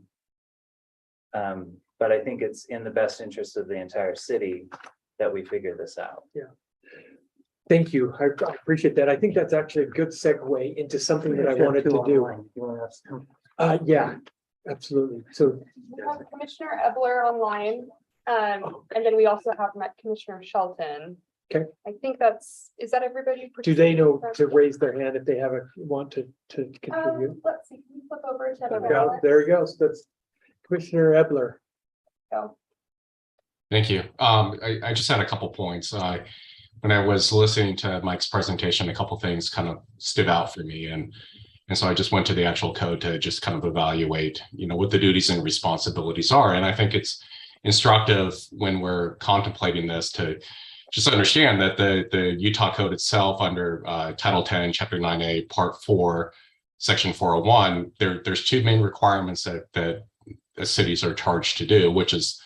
But I think it's in the best interest of the entire city that we figure this out. Thank you. I appreciate that. I think that's actually a good segue into something that I wanted to do. Yeah, absolutely. So We have Commissioner Ebler online, and then we also have Commissioner Shelton. Okay. I think is that everybody? do they know to raise their hand if they want to contribute? Let's see, can you flip over to There we go. Ebler? There he goes. That's Commissioner Ebler. Go. Thank you. I just had a couple points. When I was listening to Mike's presentation, a couple things kind of stood out for me. And so I just went to the actual code to just kind of evaluate, what the duties and responsibilities are. And I think it's instructive when we're contemplating this to just understand that the Utah code itself under Title 10, Chapter 9A, Part 4, Section 401, there's two main requirements that cities are charged to do, which is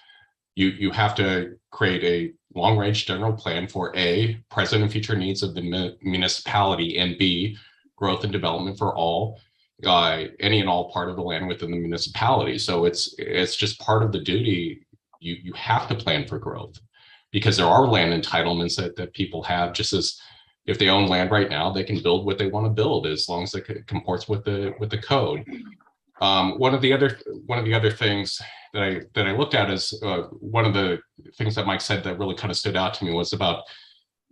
you have to create a long-range general plan for A, present and future needs of the municipality, and B, growth and development for all, any and all part of the land within the municipality. So it's just part of the duty. You have to plan for growth because there are land entitlements that people have. Just as if they own land right now, they can build what they want to build as long as it comports with the code. One of the other things that I looked at is one of the things that Mike said that really kind of stood out to me was about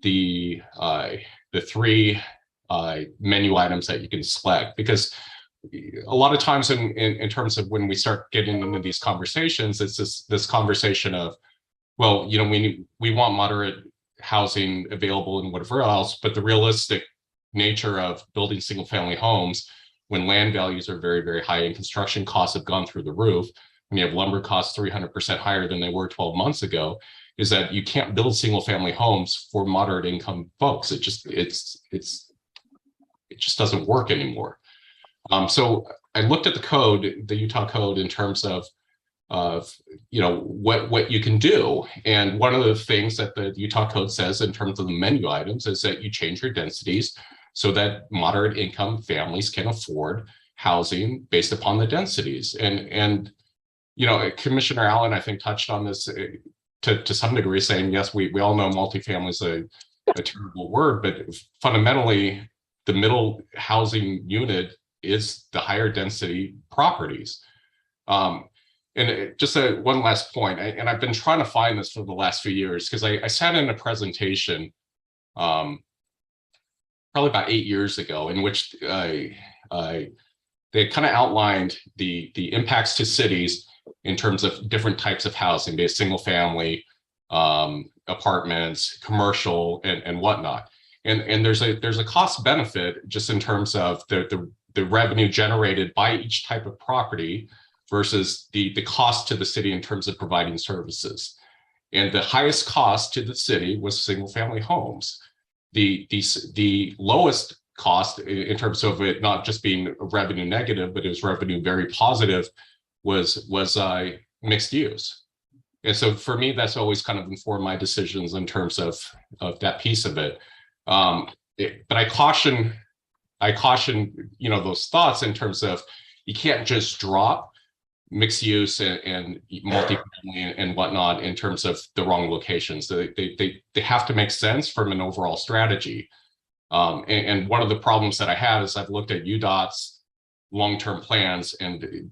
the three menu items that you can select, because a lot of times in terms of when we start getting into these conversations, it's this conversation of, well, we want moderate housing available and whatever else, but the realistic nature of building single family homes when land values are very, very high and construction costs have gone through the roof, when you have lumber costs 300% higher than they were 12 months ago, is that you can't build single family homes for moderate income folks. It just doesn't work anymore. So I looked at the code, the Utah code, in terms of what you can do. And one of the things that the Utah code says in terms of the menu items is that you change your densities so that moderate income families can afford housing based upon the densities. And Commissioner Allen, I think, touched on this to some degree, saying, yes, we all know multifamily is a terrible word, but fundamentally, the middle housing unit is the higher density properties. And just one last point, and I've been trying to find this for the last few years, because I sat in a presentation probably about 8 years ago, in which they kind of outlined the impacts to cities in terms of different types of housing, be it single family, apartments, commercial, and whatnot. And there's a cost benefit just in terms of the revenue generated by each type of property versus the cost to the city in terms of providing services. And the highest cost to the city was single family homes. The lowest cost in terms of it not just being revenue negative, but it was revenue very positive, was mixed use. And so for me, that's always kind of informed my decisions in terms of that piece of it. But I caution, those thoughts in terms of you can't just drop mixed use and multifamily and whatnot in terms of the wrong locations. They have to make sense from an overall strategy. And one of the problems that I have is I've looked at UDOT's long-term plans, and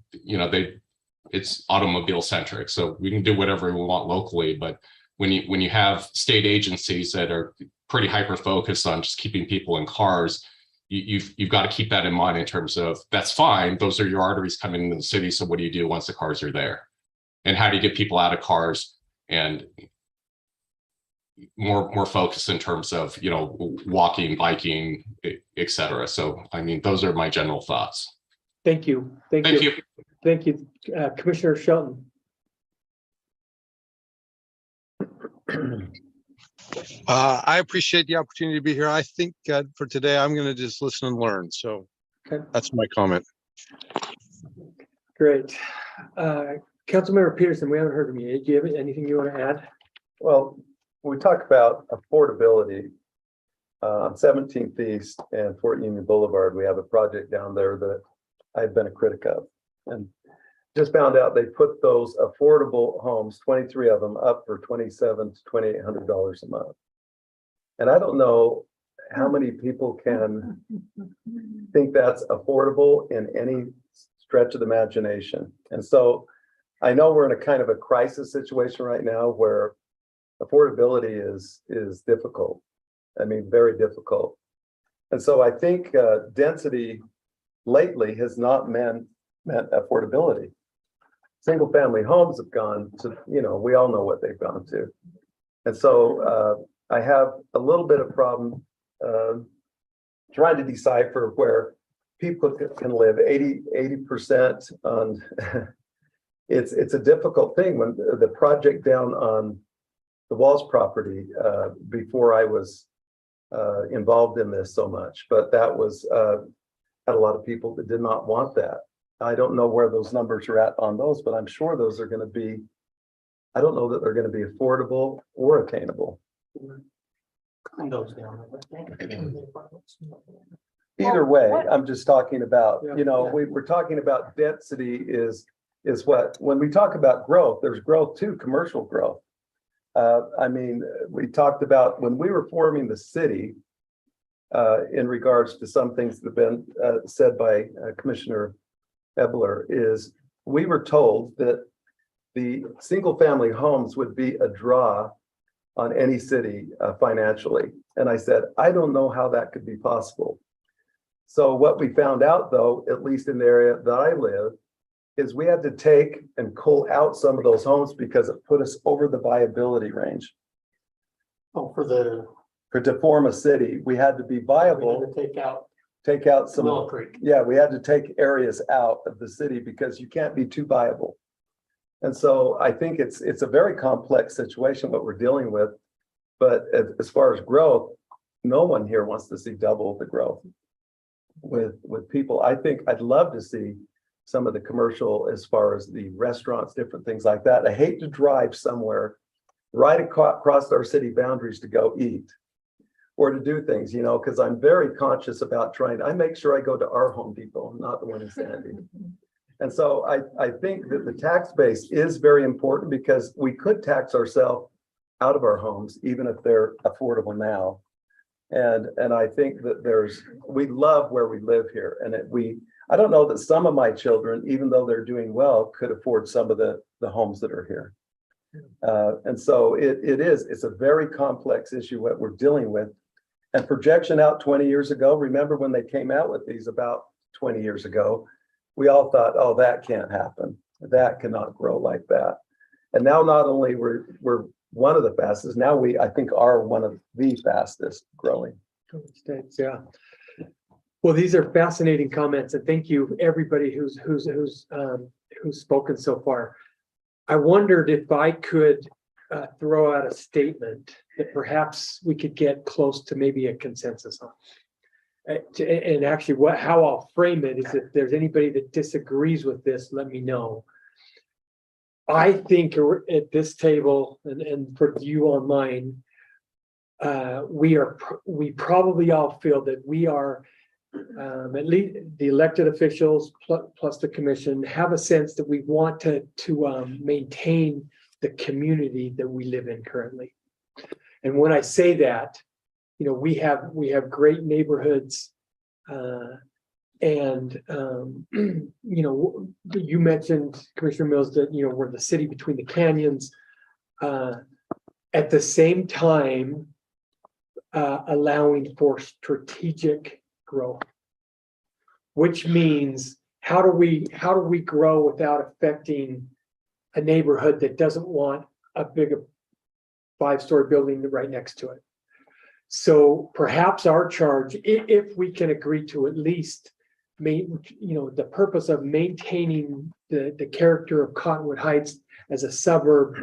it's automobile centric. So we can do whatever we want locally, but when you have state agencies that are pretty hyper focused on just keeping people in cars, you've got to keep that in mind in terms of, that's fine, those are your arteries coming into the city, so what do you do once the cars are there? And how do you get people out of cars and more focused in terms of, walking, biking, et cetera. So, I mean, those are my general thoughts. Thank you. Thank you. Thank you. Commissioner Shelton. I appreciate the opportunity to be here. I think for today, I'm going to just listen and learn. So Okay. That's my comment. Great. Councilmember Peterson, we haven't heard from you. Do you have anything you want to add? Well, we talk about affordability. On 17th East and Fort Union Boulevard, we have a project down there that I've been a critic of. And just found out they put those affordable homes, 23 of them, up for $2,700 to $2,800 a month. And I don't know how many people can think that's affordable in any stretch of the imagination. And so I know we're in a kind of a crisis situation right now where affordability is difficult. I mean, very difficult. And so I think density lately has not meant affordability. Single family homes have gone to, we all know what they've gone to. And so I have a little bit of problem trying to decipher where people can live 80% on, it's a difficult thing. When the project down on the Walls property, before I was involved in this so much, but that was had a lot of people that did not want that. I don't know where those numbers are at on those, but I'm sure those are going to be, I don't know that they're going to be affordable or attainable. Either way, I'm just talking about, we're talking about density is what, when we talk about growth, there's growth too, commercial growth. I mean, we talked about when we were forming the city, in regards to some things that have been said by Commissioner Ebler, is we were told that the single family homes would be a draw on any city financially. And I said, I don't know how that could be possible. So what we found out, though, at least in the area that I live, is we had to take and cull out some of those homes because it put us over the viability range. Oh, To form a city, we had to be viable. Take out some. Willow Creek. Yeah, we had to take areas out of the city because you can't be too viable. And so I think it's a very complex situation what we're dealing with. But as far as growth, no one here wants to see double the growth with people. I think I'd love to see some of the commercial as far as the restaurants, different things like that. I hate to drive somewhere right across our city boundaries to go eat or to do things, because I'm very conscious about I make sure I go to our Home Depot, not the one in Sandy. And so I think that the tax base is very important because we could tax ourselves out of our homes, even if they're affordable now. And I think that we love where we live here. And I don't know that some of my children, even though they're doing well, could afford some of the homes that are here. And so it's a very complex issue what we're dealing with. And projection out 20 years ago, remember when they came out with these about 20 years ago, we all thought, oh, that can't happen. That cannot grow like that. And now not only we're one of the fastest, now I think are one of the fastest growing. States, yeah. Well, these are fascinating comments, and thank you everybody who's spoken so far. I wondered if I could throw out a statement that perhaps we could get close to maybe a consensus on. And actually, how I'll frame it is if there's anybody that disagrees with this, let me know. I think at this table and for you online, we probably all feel that we are at least the elected officials plus the commission have a sense that we want to maintain the community that we live in currently. And when I say that, we have great neighborhoods, and you mentioned, Commissioner Mills, that we're the city between the canyons. At the same time, allowing for strategic growth, which means how do we grow without affecting a neighborhood that doesn't want a bigger 5-story building right next to it. So perhaps our charge, if we can agree to at least the purpose of maintaining the character of Cottonwood Heights as a suburb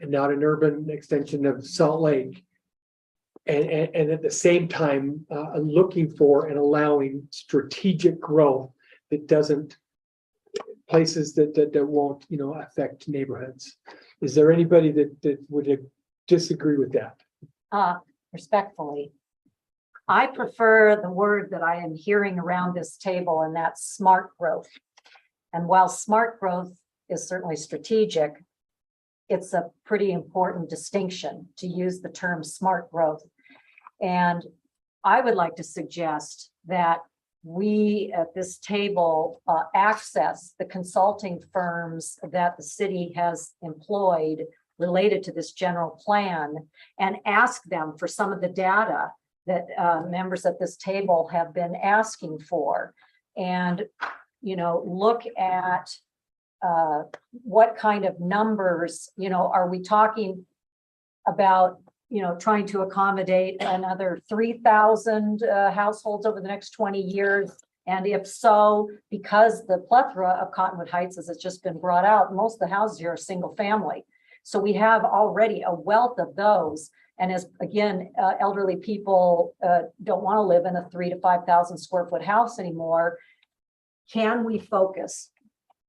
and not an urban extension of Salt Lake, and at the same time looking for and allowing strategic growth that doesn't places that won't, affect neighborhoods. Is there anybody that would disagree with that? Respectfully, I prefer the word that I am hearing around this table, and that's smart growth. And while smart growth is certainly strategic, it's a pretty important distinction to use the term smart growth. And I would like to suggest that we at this table access the consulting firms that the city has employed related to this general plan and ask them for some of the data that members at this table have been asking for. And, look at what kind of numbers, are we talking about, trying to accommodate another 3,000 households over the next 20 years? And if so, because the plethora of Cottonwood Heights, as it's just been brought out, most of the houses here are single family. So we have already a wealth of those. And as again, elderly people don't want to live in a 3,000 to 5,000 square foot house anymore. Can we focus?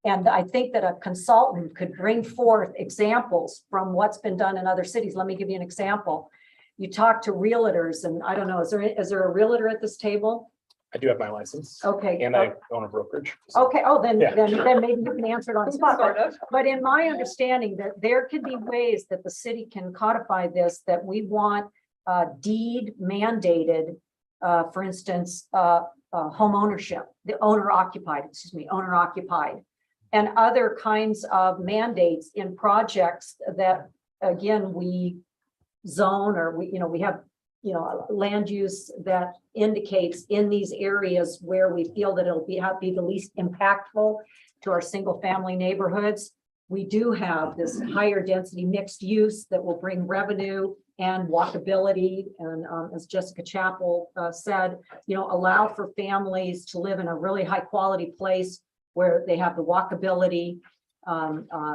And I think that a consultant could bring forth examples from what's been done in other cities. Let me give you an example. You talk to realtors, and I don't know, is there a realtor at this table? I do have my license Okay. and I own a brokerage. So Okay, oh, then Yeah. then maybe you can answer it on the spot. Sort of. But in my understanding that there could be ways that the city can codify this, that we want deed mandated, for instance, home ownership, the owner occupied, and other kinds of mandates in projects that, again, we zone, or we have, land use that indicates in these areas where we feel that it'll be the least impactful to our single family neighborhoods. We do have this higher density mixed use that will bring revenue and walkability. And as Jessica Chapel said, allow for families to live in a really high quality place where they have the walkability.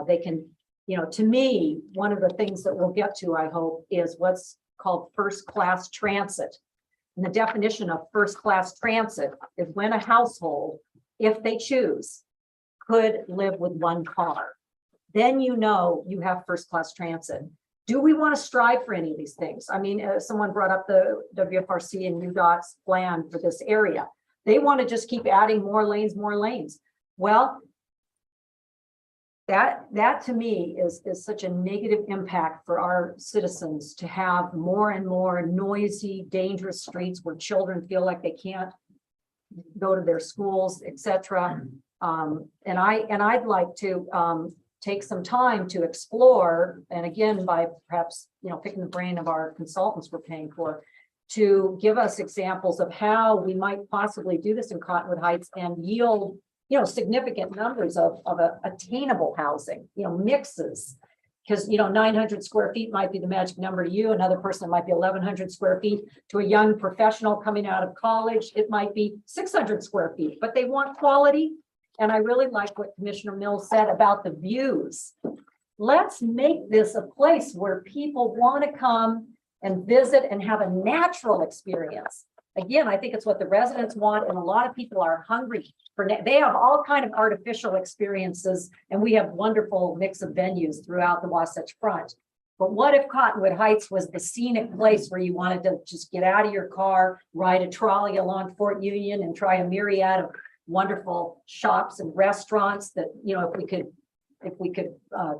They can, to me, one of the things that we'll get to, I hope, is what's called first class transit. And the definition of first class transit is when a household, if they choose, could live with one car. Then you have first class transit. Do we want to strive for any of these things? I mean, someone brought up the WFRC and UDOT's plan for this area. They want to just keep adding more lanes. Well, that to me is such a negative impact for our citizens to have more and more noisy, dangerous streets where children feel like they can't go to their schools, etc. And I'd like to take some time to explore, and again, by perhaps picking the brain of our consultants we're paying for, to give us examples of how we might possibly do this in Cottonwood Heights and yield significant numbers of attainable housing, mixes, because 900 square feet might be the magic number to you. Another person might be 1,100 square feet. To a young professional coming out of college, it might be 600 square feet, but they want quality. And I really like what Commissioner Mills said about the views. Let's make this a place where people want to come and visit and have a natural experience. Again, I think it's what the residents want, and a lot of people are hungry for. They have all kind of artificial experiences, and we have wonderful mix of venues throughout the Wasatch Front. But what if Cottonwood Heights was the scenic place where you wanted to just get out of your car, ride a trolley along Fort Union, and try a myriad of wonderful shops and restaurants that, if we could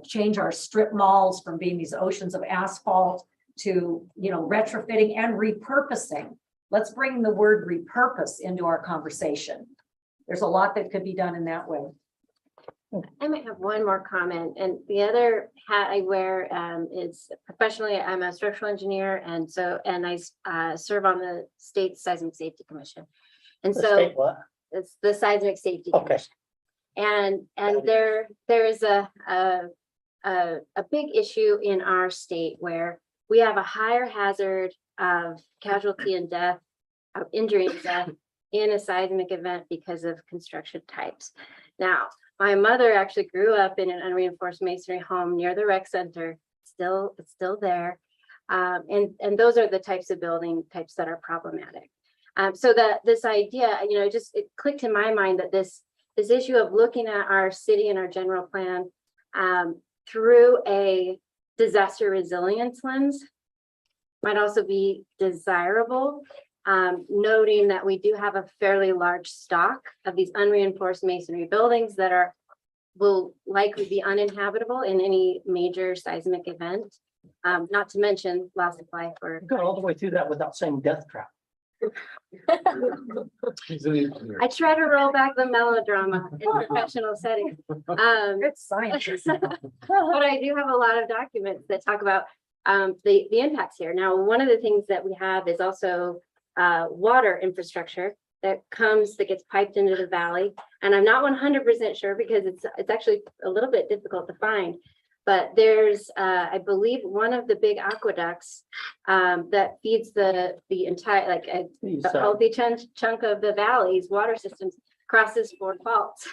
change our strip malls from being these oceans of asphalt to, retrofitting and repurposing. Let's bring the word repurpose into our conversation. There's a lot that could be done in that way. I might have one more comment, and the other hat I wear is professionally, I'm a structural engineer, and I serve on the state Seismic Safety Commission. And The so state what? it's the Seismic Safety Okay. Commission. And there is a big issue in our state where we have a higher hazard of casualty and death, of injury and death in a seismic event because of construction types. Now, my mother actually grew up in an unreinforced masonry home near the rec center. It's still there. And those are the types of building types that are problematic. So this idea, it clicked in my mind that this this issue of looking at our city and our general plan through a disaster resilience lens might also be desirable, noting that we do have a fairly large stock of these unreinforced masonry buildings that will likely be uninhabitable in any major seismic event. Not to mention loss of life or Got all the way through that without saying death trap. He's an engineer. I try to roll back the melodrama in professional settings. Good science. But I do have a lot of documents that talk about the impacts here. Now, one of the things that we have is also water infrastructure that gets piped into the valley. And I'm not 100% sure because it's actually a little bit difficult to find. But there's, I believe, one of the big aqueducts that feeds the entire, like a healthy chunk of the valley's water systems crosses 4 faults.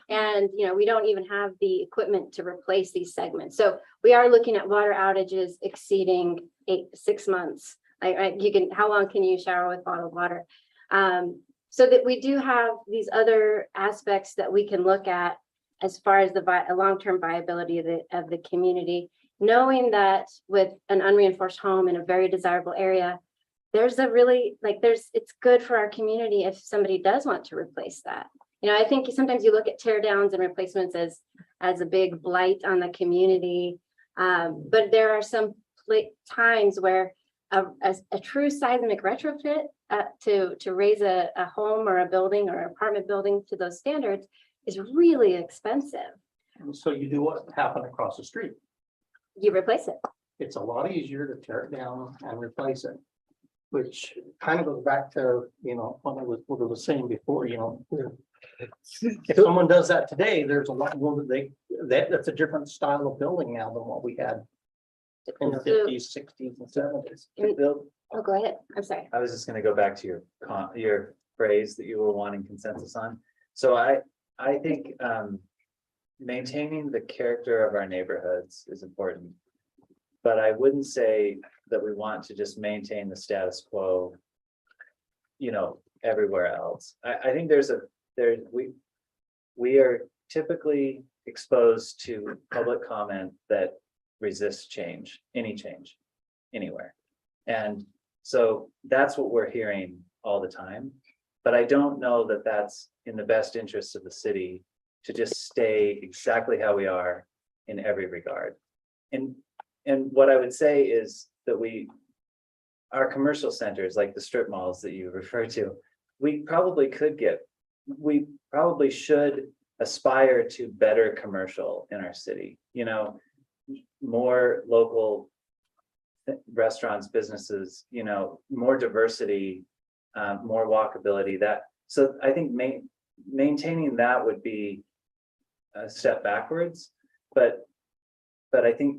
And, we don't even have the equipment to replace these segments. So we are looking at water outages exceeding 6 months. How long can you shower with bottled water? So that we do have these other aspects that we can look at as far as the long-term viability of the community, knowing that with an unreinforced home in a very desirable area, it's good for our community if somebody does want to replace that. I think sometimes you look at tear downs and replacements as a big blight on the community. But there are some times where a true seismic retrofit to raise a home or a building or apartment building to those standards is really expensive. And so you do what happened across the street. You replace it. It's a lot easier to tear it down and replace it. Which kind of goes back to, what I was saying before, if someone does that today, there's a lot more that's a different style of building now than what we had in the 50s, 60s and 70s. Oh, go ahead. I'm sorry. I was just gonna go back to your phrase that you were wanting consensus on. So I think maintaining the character of our neighborhoods is important. But I wouldn't say that we want to just maintain the status quo, everywhere else. I think we are typically exposed to public comment that resists change, any change, anywhere. And so that's what we're hearing all the time. But I don't know that that's in the best interests of the city to just stay exactly how we are in every regard. And what I would say is that our commercial centers, like the strip malls that you refer to, we probably should aspire to better commercial in our city, more local restaurants, businesses, more diversity, more walkability. So I think maintaining that would be a step backwards, but I think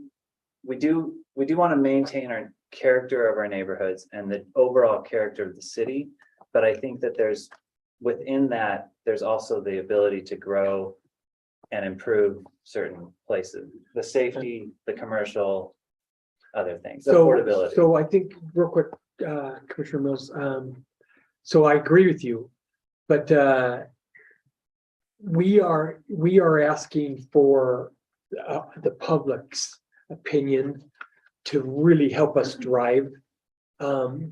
we do want to maintain our character of our neighborhoods and the overall character of the city. But I think that within that, there's also the ability to grow and improve certain places, the safety, the commercial, other things, the affordability. So I think real quick, Commissioner Mills, so I agree with you, but we are asking for the public's opinion to really help us drive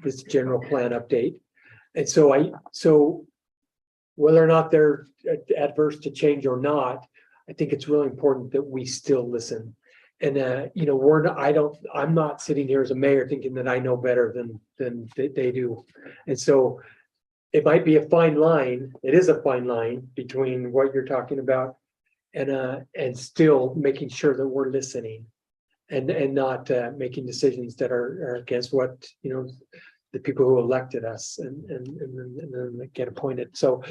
this general plan update. And so whether or not they're adverse to change or not, I think it's really important that we still listen. And I'm not sitting here as a mayor thinking that I know better than they do. And so it might be a fine line. It is a fine line between what you're talking about and still making sure that we're listening and not making decisions that are against what, the people who elected us and then get appointed. So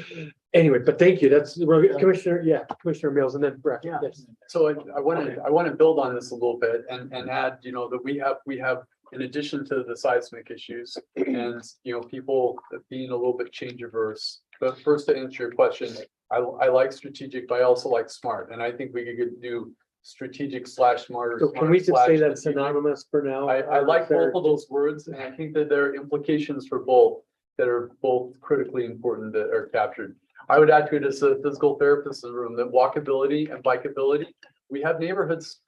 anyway, but thank you. That's Commissioner Mills and then Brett. Yeah. Yes. So I want to build on this a little bit and add, that we have, in addition to the seismic issues and, people being a little bit change averse. But first, to answer your question, I like strategic, but I also like smart. And I think we could do strategic / smarter. So can we just say that's synonymous for now? I like both of those words, and I think that there are implications for both that are both critically important that are captured. I would add to it as a physical therapist in the room, that walkability and bikeability, we have neighborhoods.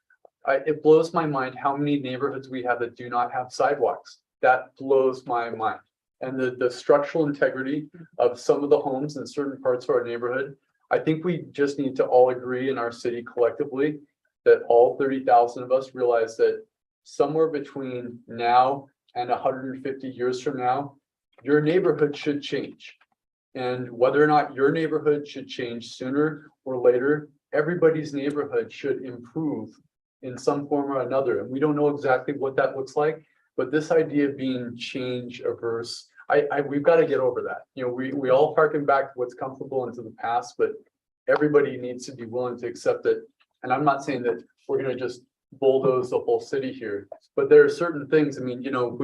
It blows my mind how many neighborhoods we have that do not have sidewalks. That blows my mind. And the structural integrity of some of the homes in certain parts of our neighborhood, I think we just need to all agree in our city collectively that all 30,000 of us realize that somewhere between now and 150 years from now, your neighborhood should change. And whether or not your neighborhood should change sooner or later, everybody's neighborhood should improve in some form or another. And we don't know exactly what that looks like, but this idea of being change averse, we've got to get over that. You know, we all harken back to what's comfortable into the past, but everybody needs to be willing to accept it. And I'm not saying that we're going to just bulldoze the whole city here, but there are certain things. I mean, you know,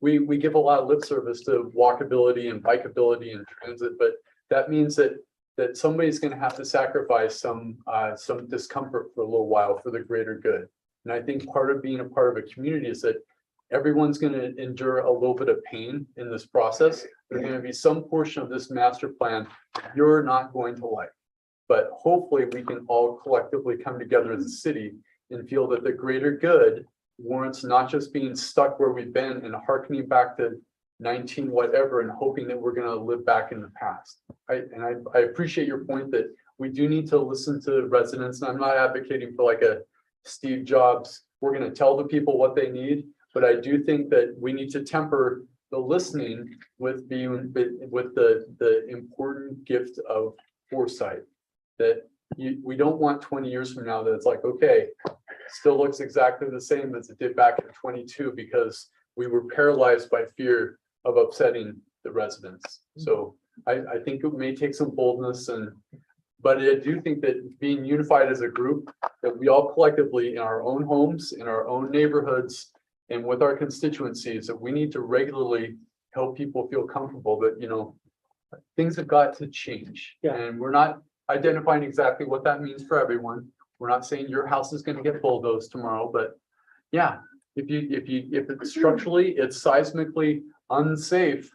we give a lot of lip service to walkability and bikeability and transit, but that means that somebody's going to have to sacrifice some discomfort for a little while for the greater good. And I think part of being a part of a community is that everyone's going to endure a little bit of pain in this process. There's going to be some portion of this master plan you're not going to like, but hopefully we can all collectively come together as a city and feel that the greater good warrants not just being stuck where we've been and hearkening back to 19 whatever and hoping that we're going to live back in the past. I appreciate your point that we do need to listen to residents, and I'm not advocating for like a Steve Jobs, we're going to tell the people what they need, but I do think that we need to temper the listening with the important gift of foresight, that we don't want 20 years from now that it's like, okay, still looks exactly the same as it did back in 22 because we were paralyzed by fear of upsetting the residents. So I think it may take some boldness, but I do think that being unified as a group, that we all collectively in our own homes, in our own neighborhoods, and with our constituencies, that we need to regularly help people feel comfortable that, you know, things have got to change. Yeah. And we're not identifying exactly what that means for everyone. We're not saying your house is going to get bulldozed tomorrow, but yeah, if it's structurally, it's seismically unsafe,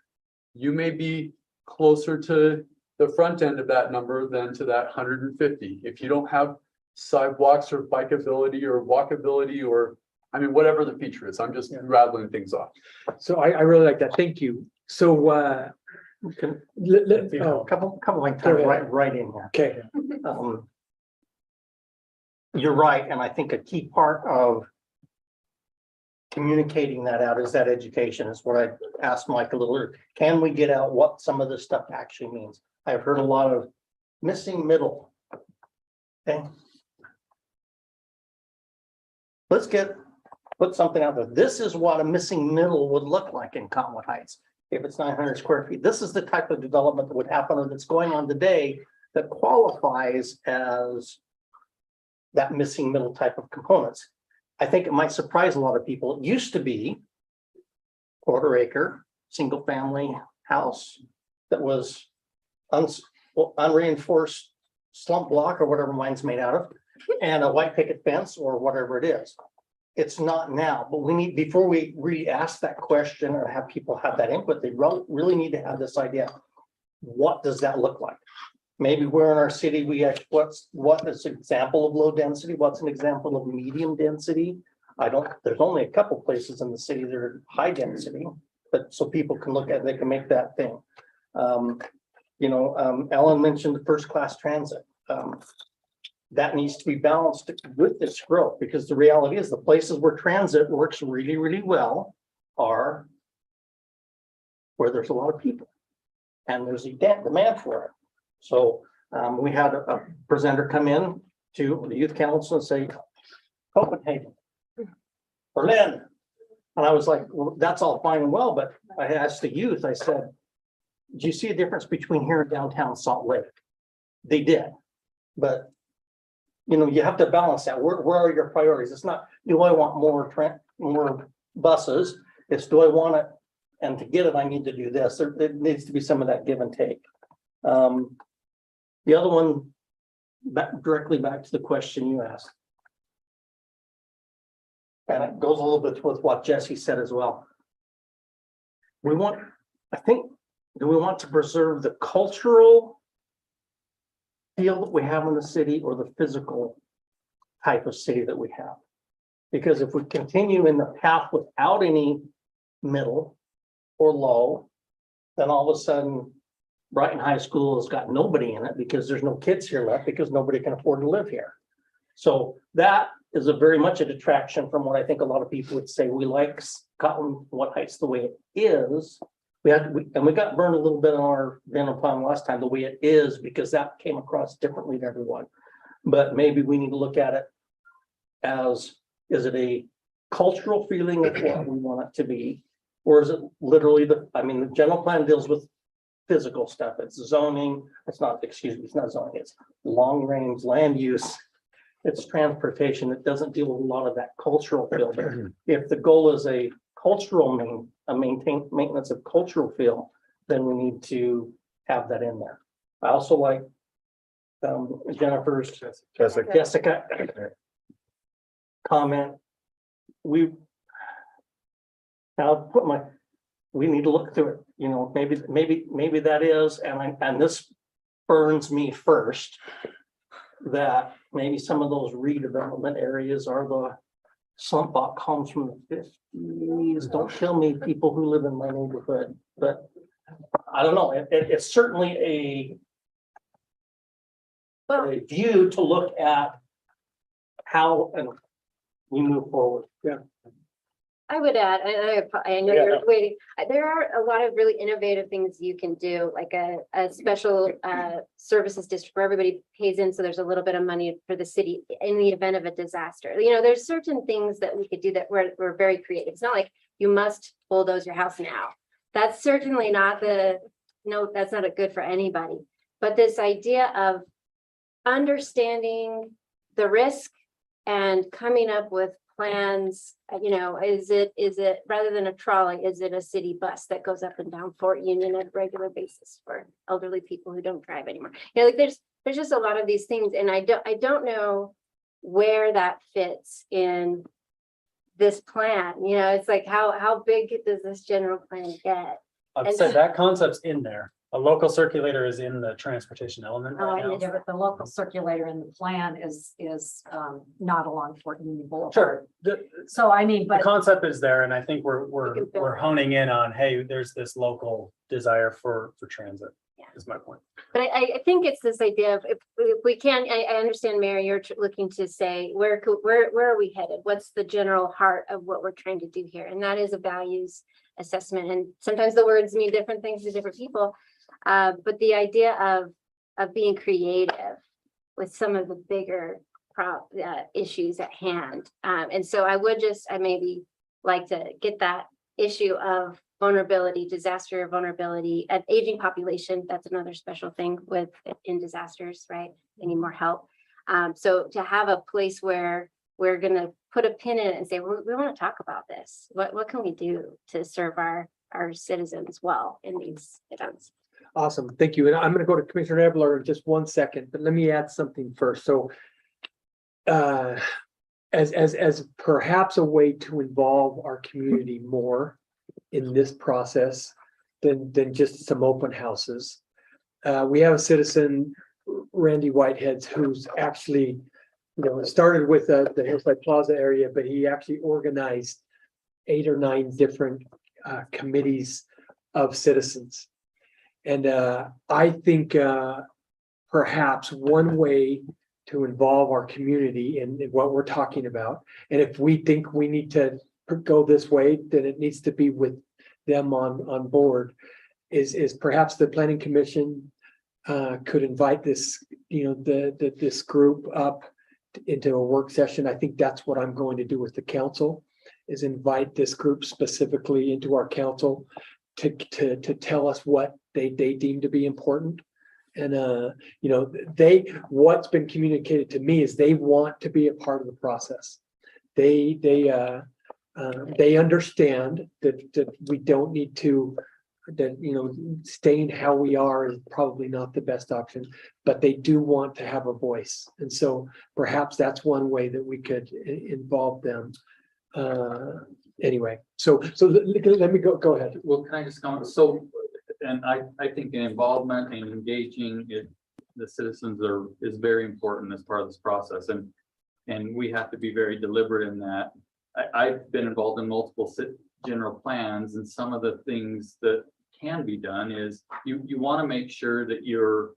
you may be closer to the front end of that number than to that 150. If you don't have sidewalks or bikeability or walkability or, I mean, whatever the feature is, I'm just rattling things off. So I really like that. Thank you. So We can, oh, couple like Go ahead. right in here. okay. You're right, and I think a key part of communicating that out is that education is what I asked Mike a little earlier. Can we get out what some of this stuff actually means? I've heard a lot of missing middle. Okay. Let's put something out there. This is what a missing middle would look like in Cottonwood Heights. If it's 900 square feet, this is the type of development that would happen or that's going on today that qualifies as that missing middle type of components. I think it might surprise a lot of people. It used to be quarter acre, single family house that was unreinforced slump block or whatever mine's made out of, and a white picket fence or whatever it is. It's not now, but we need, before we re-ask that question or have people have that input, they really need to have this idea. What does that look like? Maybe we're in our city, we have what is an example of low density? What's an example of medium density? There's only a couple places in the city that are high density, but so people can look at, they can make that thing. Ellen mentioned the first class transit. That needs to be balanced with this growth, because the reality is the places where transit works really, really well are where there's a lot of people and there's a demand for it. So we had a presenter come in to the youth council and say, Copenhagen, Berlin. And I was like, well, that's all fine and well, but I asked the youth, I said, do you see a difference between here and downtown Salt Lake? They did, but you have to balance that. Where are your priorities? It's not, do I want more buses? It's, do I want it? And to get it, I need to do this. There needs to be some of that give and take. The other one, directly back to the question you asked. And it goes a little bit with what Jesse said as well. Do we want to preserve the cultural feel that we have in the city or the physical type of city that we have. Because if we continue in the path without any middle or low, then all of a sudden Brighton High School has got nobody in it because there's no kids here left because nobody can afford to live here. So that is a very much a detraction from what I think a lot of people would say. We like Cottonwood Heights the way it is. We got burned a little bit on our general plan last time, the way it is, because that came across differently to everyone. But maybe we need to look at it as, is it a cultural feeling of what we want it to be? Or is it literally the general plan deals with physical stuff. It's zoning. It's not zoning. It's long range land use. It's transportation. It doesn't deal with a lot of that cultural feel. If the goal is a cultural maintenance of cultural feel, then we need to have that in there. I also like Jennifer's Jessica comment. We need to look through it. You know, maybe that is, and this burns me first, that maybe some of those redevelopment areas are the slump block homes from the 50s. Don't kill me, people who live in my neighborhood, but I don't know. It's certainly a view to look at how and we move forward. Yeah. I would add, I know you're waiting, there are a lot of really innovative things you can do, like a special services district where everybody pays in, so there's a little bit of money for the city in the event of a disaster. You know, there's certain things that we could do that we're very creative. It's not like you must bulldoze your house now. That's certainly not that's not good for anybody. But this idea of understanding the risk and coming up with plans, you know, is it rather than a trolley, is it a city bus that goes up and down Fort Union on a regular basis for elderly people who don't drive anymore? You know, like there's just a lot of these things, and I don't know where that fits in this plan. You know, it's like how big does this general plan get? I'd say that concept's in there. A local circulator is in the transportation element right now. Yeah, but the local circulator in the plan is not along Fort Union Boulevard. Sure. So I mean, The but concept is there, and I think we're honing in on, hey, there's this local desire for transit. Yeah. Is my point. But I think it's this idea of if we can, I understand, Mary, you're looking to say, where are we headed? What's the general heart of what we're trying to do here? And that is a values assessment. And sometimes the words mean different things to different people. But the idea of being creative with some of the bigger issues at hand. And so I maybe like to get that issue of vulnerability, disaster vulnerability, an aging population. That's another special thing in disasters, right? They need more help. So to have a place where we're going to put a pin in it and say, we want to talk about this. What can we do to serve our citizens well in these events? Awesome, thank you. And I'm going to go to Commissioner Ebler in just 1 second, but let me add something first. So as perhaps a way to involve our community more in this process than just some open houses. We have a citizen, Randy Whiteheads, who's actually, started with the Hillside Plaza area, but he actually organized 8 or 9 different committees of citizens. And I think perhaps one way to involve our community in what we're talking about, and if we think we need to go this way, then it needs to be with them on board, is perhaps the Planning Commission could invite this, this group up into a work session. I think that's what I'm going to do with the council, is invite this group specifically into our council to tell us what they deem to be important. And what's been communicated to me is they want to be a part of the process. They understand that we don't need to, staying how we are is probably not the best option, but they do want to have a voice. And so perhaps that's one way that we could involve them. Anyway, so let me go ahead. Well, can I just comment? So, and I think the involvement and engaging it the citizens is very important as part of this process, and we have to be very deliberate in that. I've been involved in multiple general plans, and some of the things that can be done is you want to make sure that you're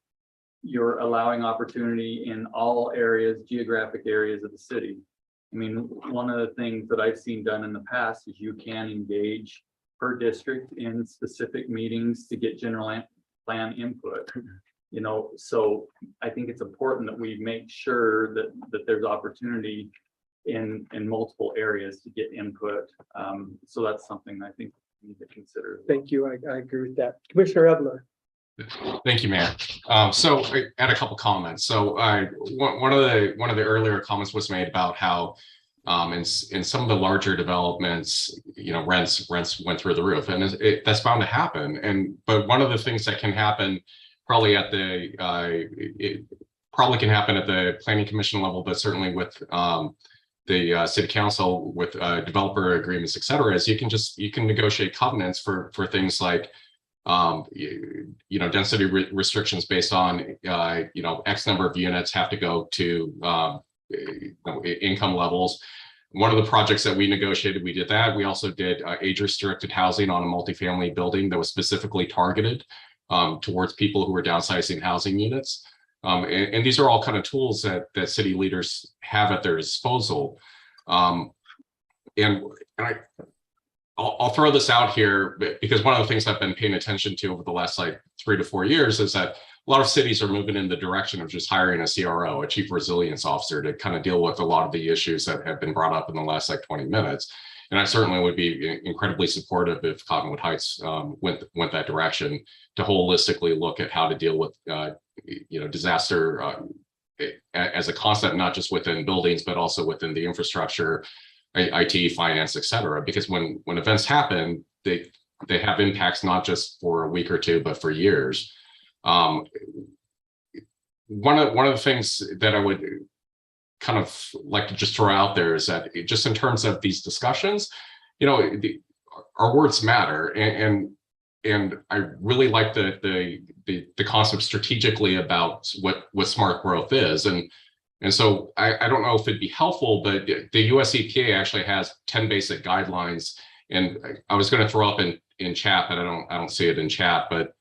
allowing opportunity in all areas, geographic areas of the city. I mean, one of the things that I've seen done in the past is you can engage per district in specific meetings to get general plan input. You know, so I think it's important that we make sure that there's opportunity in multiple areas to get input. So that's something I think we need to consider. Thank you. I agree with that. Commissioner Evler. Thank you, Mayor. So I had a couple comments. So one of the earlier comments was made about how in some of the larger developments, you know, rents went through the roof, and that's bound to happen. But one of the things that can happen probably it probably can happen at the planning commission level, but certainly with the city council with developer agreements, et cetera, is you can negotiate covenants for things like you know, density restrictions based on you know, X number of units have to go to income levels. One of the projects that we negotiated, we did that. We also did age restricted housing on a multifamily building that was specifically targeted towards people who were downsizing housing units. And these are all kind of tools that city leaders have at their disposal. I'll throw this out here because one of the things I've been paying attention to over the last like 3 to 4 years is that a lot of cities are moving in the direction of just hiring a CRO, a chief resilience officer, to kind of deal with a lot of the issues that have been brought up in the last like 20 minutes. And I certainly would be incredibly supportive if Cottonwood Heights went that direction to holistically look at how to deal with you know, disaster as a concept, not just within buildings, but also within the infrastructure, IT, finance, et cetera. Because when events happen, they have impacts not just for a week or two, but for years. One of the things that I would kind of like to just throw out there is that just in terms of these discussions, you know, our words matter, and I really like the concept strategically about what smart growth is, and so I don't know if it'd be helpful, but the US EPA actually has 10 basic guidelines, and I was going to throw up in chat, but I don't see it in chat, but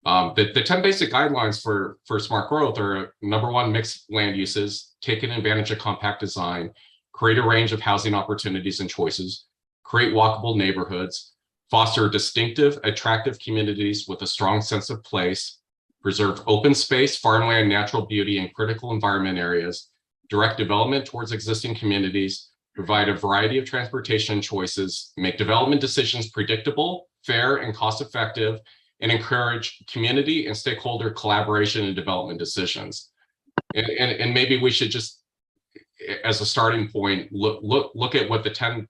the 10 basic guidelines for smart growth are: number one, mixed land uses, taking advantage of compact design, create a range of housing opportunities and choices, create walkable neighborhoods, foster distinctive, attractive communities with a strong sense of place, preserve open space, farmland, natural beauty, and critical environment areas, direct development towards existing communities, provide a variety of transportation choices, make development decisions predictable, fair, and cost-effective, and encourage community and stakeholder collaboration in development decisions. And maybe we should just, as a starting point, look at what the 10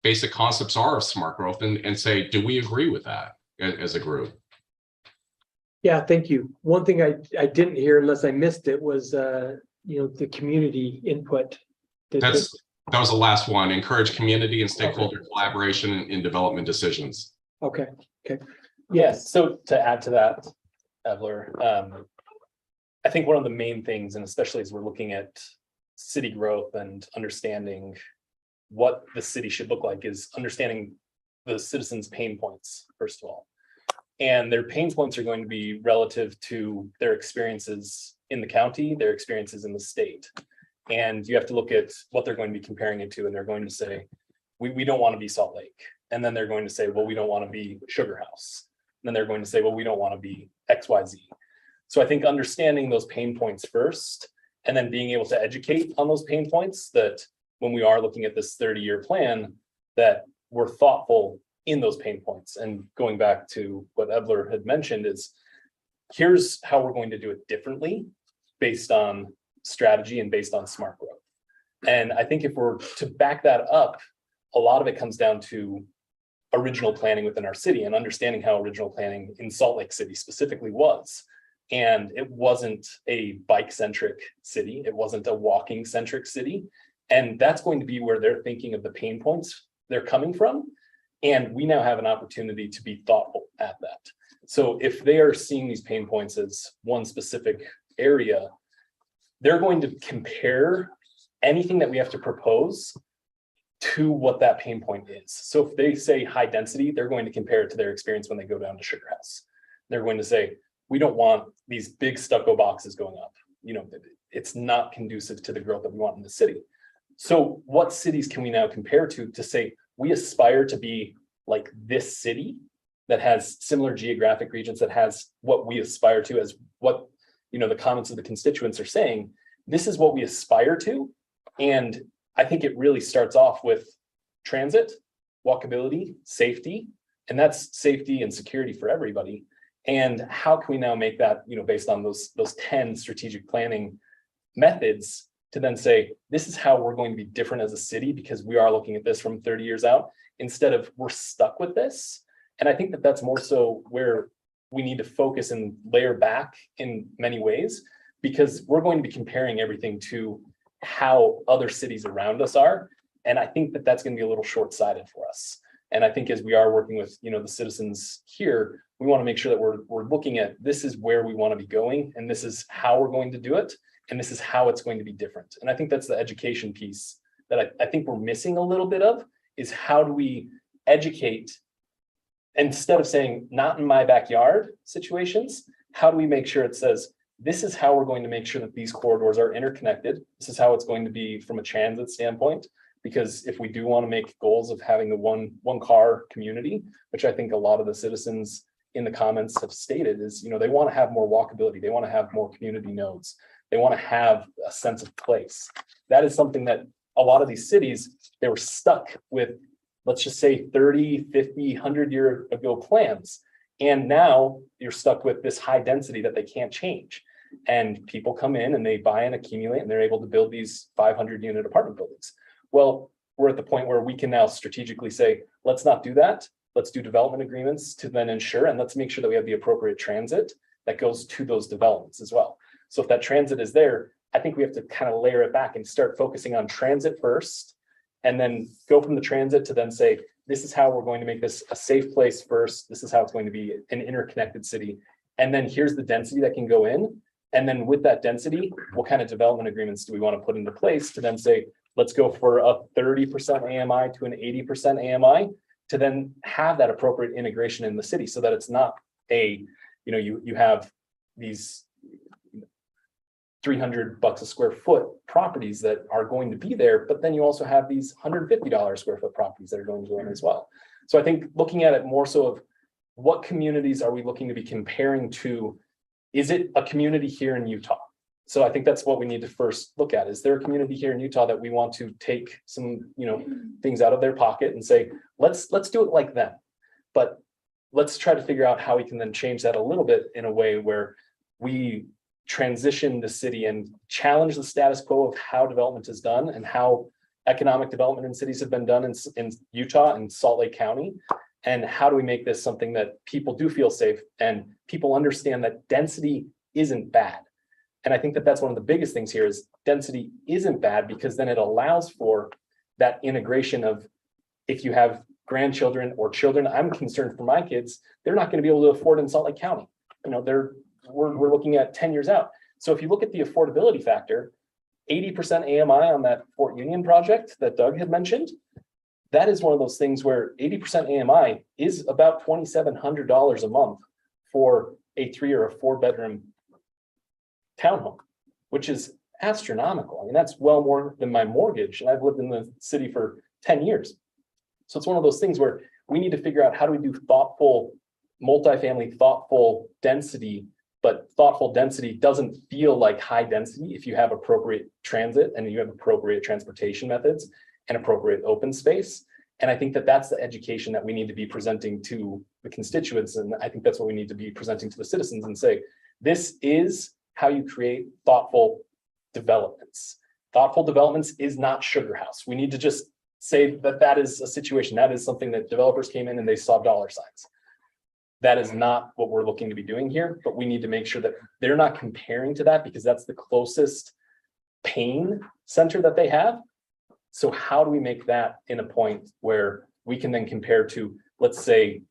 basic concepts are of smart growth and say, do we agree with that as a group? Yeah, thank you. One thing I didn't hear, unless I missed it, was you know, the community input. That was the last one. Encourage community and stakeholder collaboration in development decisions. Okay. Yes. So to add to that, Evler, I think one of the main things, and especially as we're looking at city growth and understanding what the city should look like, is understanding the citizens' pain points, first of all. And their pain points are going to be relative to their experiences in the county, their experiences in the state. And you have to look at what they're going to be comparing it to, and they're going to say, we don't want to be Salt Lake. And then they're going to say, well, we don't want to be Sugar House. And then they're going to say, well, we don't want to be XYZ. So I think understanding those pain points first, and then being able to educate on those pain points, that when we are looking at this 30-year plan, that we're thoughtful in those pain points. And going back to what Evler had mentioned, is here's how we're going to do it differently based on strategy and based on smart growth. And I think if we're to back that up, a lot of it comes down to original planning within our city and understanding how original planning in Salt Lake City specifically was. And it wasn't a bike-centric city. It wasn't a walking-centric city. And that's going to be where they're thinking of the pain points they're coming from. And we now have an opportunity to be thoughtful at that. So if they are seeing these pain points as one specific area, they're going to compare anything that we have to propose to what that pain point is. So if they say high density, they're going to compare it to their experience when they go down to Sugar House. They're going to say, we don't want these big stucco boxes going up. You know, it's not conducive to the growth that we want in the city. So what cities can we now compare to say, we aspire to be like this city that has similar geographic regions, that has what we aspire to as what, you know, the comments of the constituents are saying, this is what we aspire to. And I think it really starts off with transit, walkability, safety, and that's safety and security for everybody. And how can we now make that, you know, based on those 10 strategic planning methods to then say, this is how we're going to be different as a city because we are looking at this from 30 years out instead of we're stuck with this. And I think that that's more so where we need to focus and layer back in many ways, because we're going to be comparing everything to how other cities around us are. And I think that that's going to be a little short-sighted for us. And I think as we are working with, you know, the citizens here, we want to make sure that we're looking at this is where we want to be going, and this is how we're going to do it, and this is how it's going to be different. And I think that's the education piece that I think we're missing a little bit of, is how do we educate, instead of saying not in my backyard situations, how do we make sure it says, this is how we're going to make sure that these corridors are interconnected. This is how it's going to be from a transit standpoint. Because if we do want to make goals of having the one car community, which I think a lot of the citizens in the comments have stated, is, you know, they want to have more walkability. They want to have more community nodes. They want to have a sense of place. That is something that a lot of these cities, they were stuck with, let's just say 30, 50, 100-year ago plans. And now you're stuck with this high density that they can't change. And people come in and they buy and accumulate, and they're able to build these 500-unit apartment buildings. Well, we're at the point where we can now strategically say, let's not do that. Let's do development agreements to then ensure, and let's make sure that we have the appropriate transit that goes to those developments as well. So if that transit is there, I think we have to kind of layer it back and start focusing on transit first, and then go from the transit to then say, this is how we're going to make this a safe place first. This is how it's going to be an interconnected city. And then here's the density that can go in. And then with that density, what kind of development agreements do we want to put into place to then say, let's go for a 30% AMI to an 80% AMI to then have that appropriate integration in the city, so that it's not a, you know, you have these $300 a square foot properties that are going to be there, but then you also have these $150 a square foot properties that are going to go in as well. So I think looking at it more so of what communities are we looking to be comparing to? Is it a community here in Utah? So I think that's what we need to first look at. Is there a community here in Utah that we want to take some, you know, things out of their pocket and say, let's do it like them, but let's try to figure out how we can then change that a little bit in a way where we transition the city and challenge the status quo of how development is done and how economic development in cities have been done in Utah and Salt Lake County. And how do we make this something that people do feel safe and people understand that density isn't bad. And I think that that's one of the biggest things here is density isn't bad, because then it allows for that integration of, if you have grandchildren or children, I'm concerned for my kids, they're not going to be able to afford in Salt Lake County. You know, we're looking at 10 years out. So if you look at the affordability factor, 80% AMI on that Fort Union project that Doug had mentioned, that is one of those things where 80% AMI is about $2,700 a month for a 3 or a 4 bedroom townhome, which is astronomical. I mean, that's well more than my mortgage, and I've lived in the city for 10 years. So it's one of those things where we need to figure out how do we do thoughtful multifamily, thoughtful density, but thoughtful density doesn't feel like high density if you have appropriate transit and you have appropriate transportation methods and appropriate open space. And I think that that's the education that we need to be presenting to the constituents. And I think that's what we need to be presenting to the citizens and say, this is how you create thoughtful developments. Thoughtful developments is not Sugar House. We need to just say that that is a situation. That is something that developers came in and they saw dollar signs. That is not what we're looking to be doing here, but we need to make sure that they're not comparing to that, because that's the closest pain center that they have. So how do we make that in a point where we can then compare to, let's say,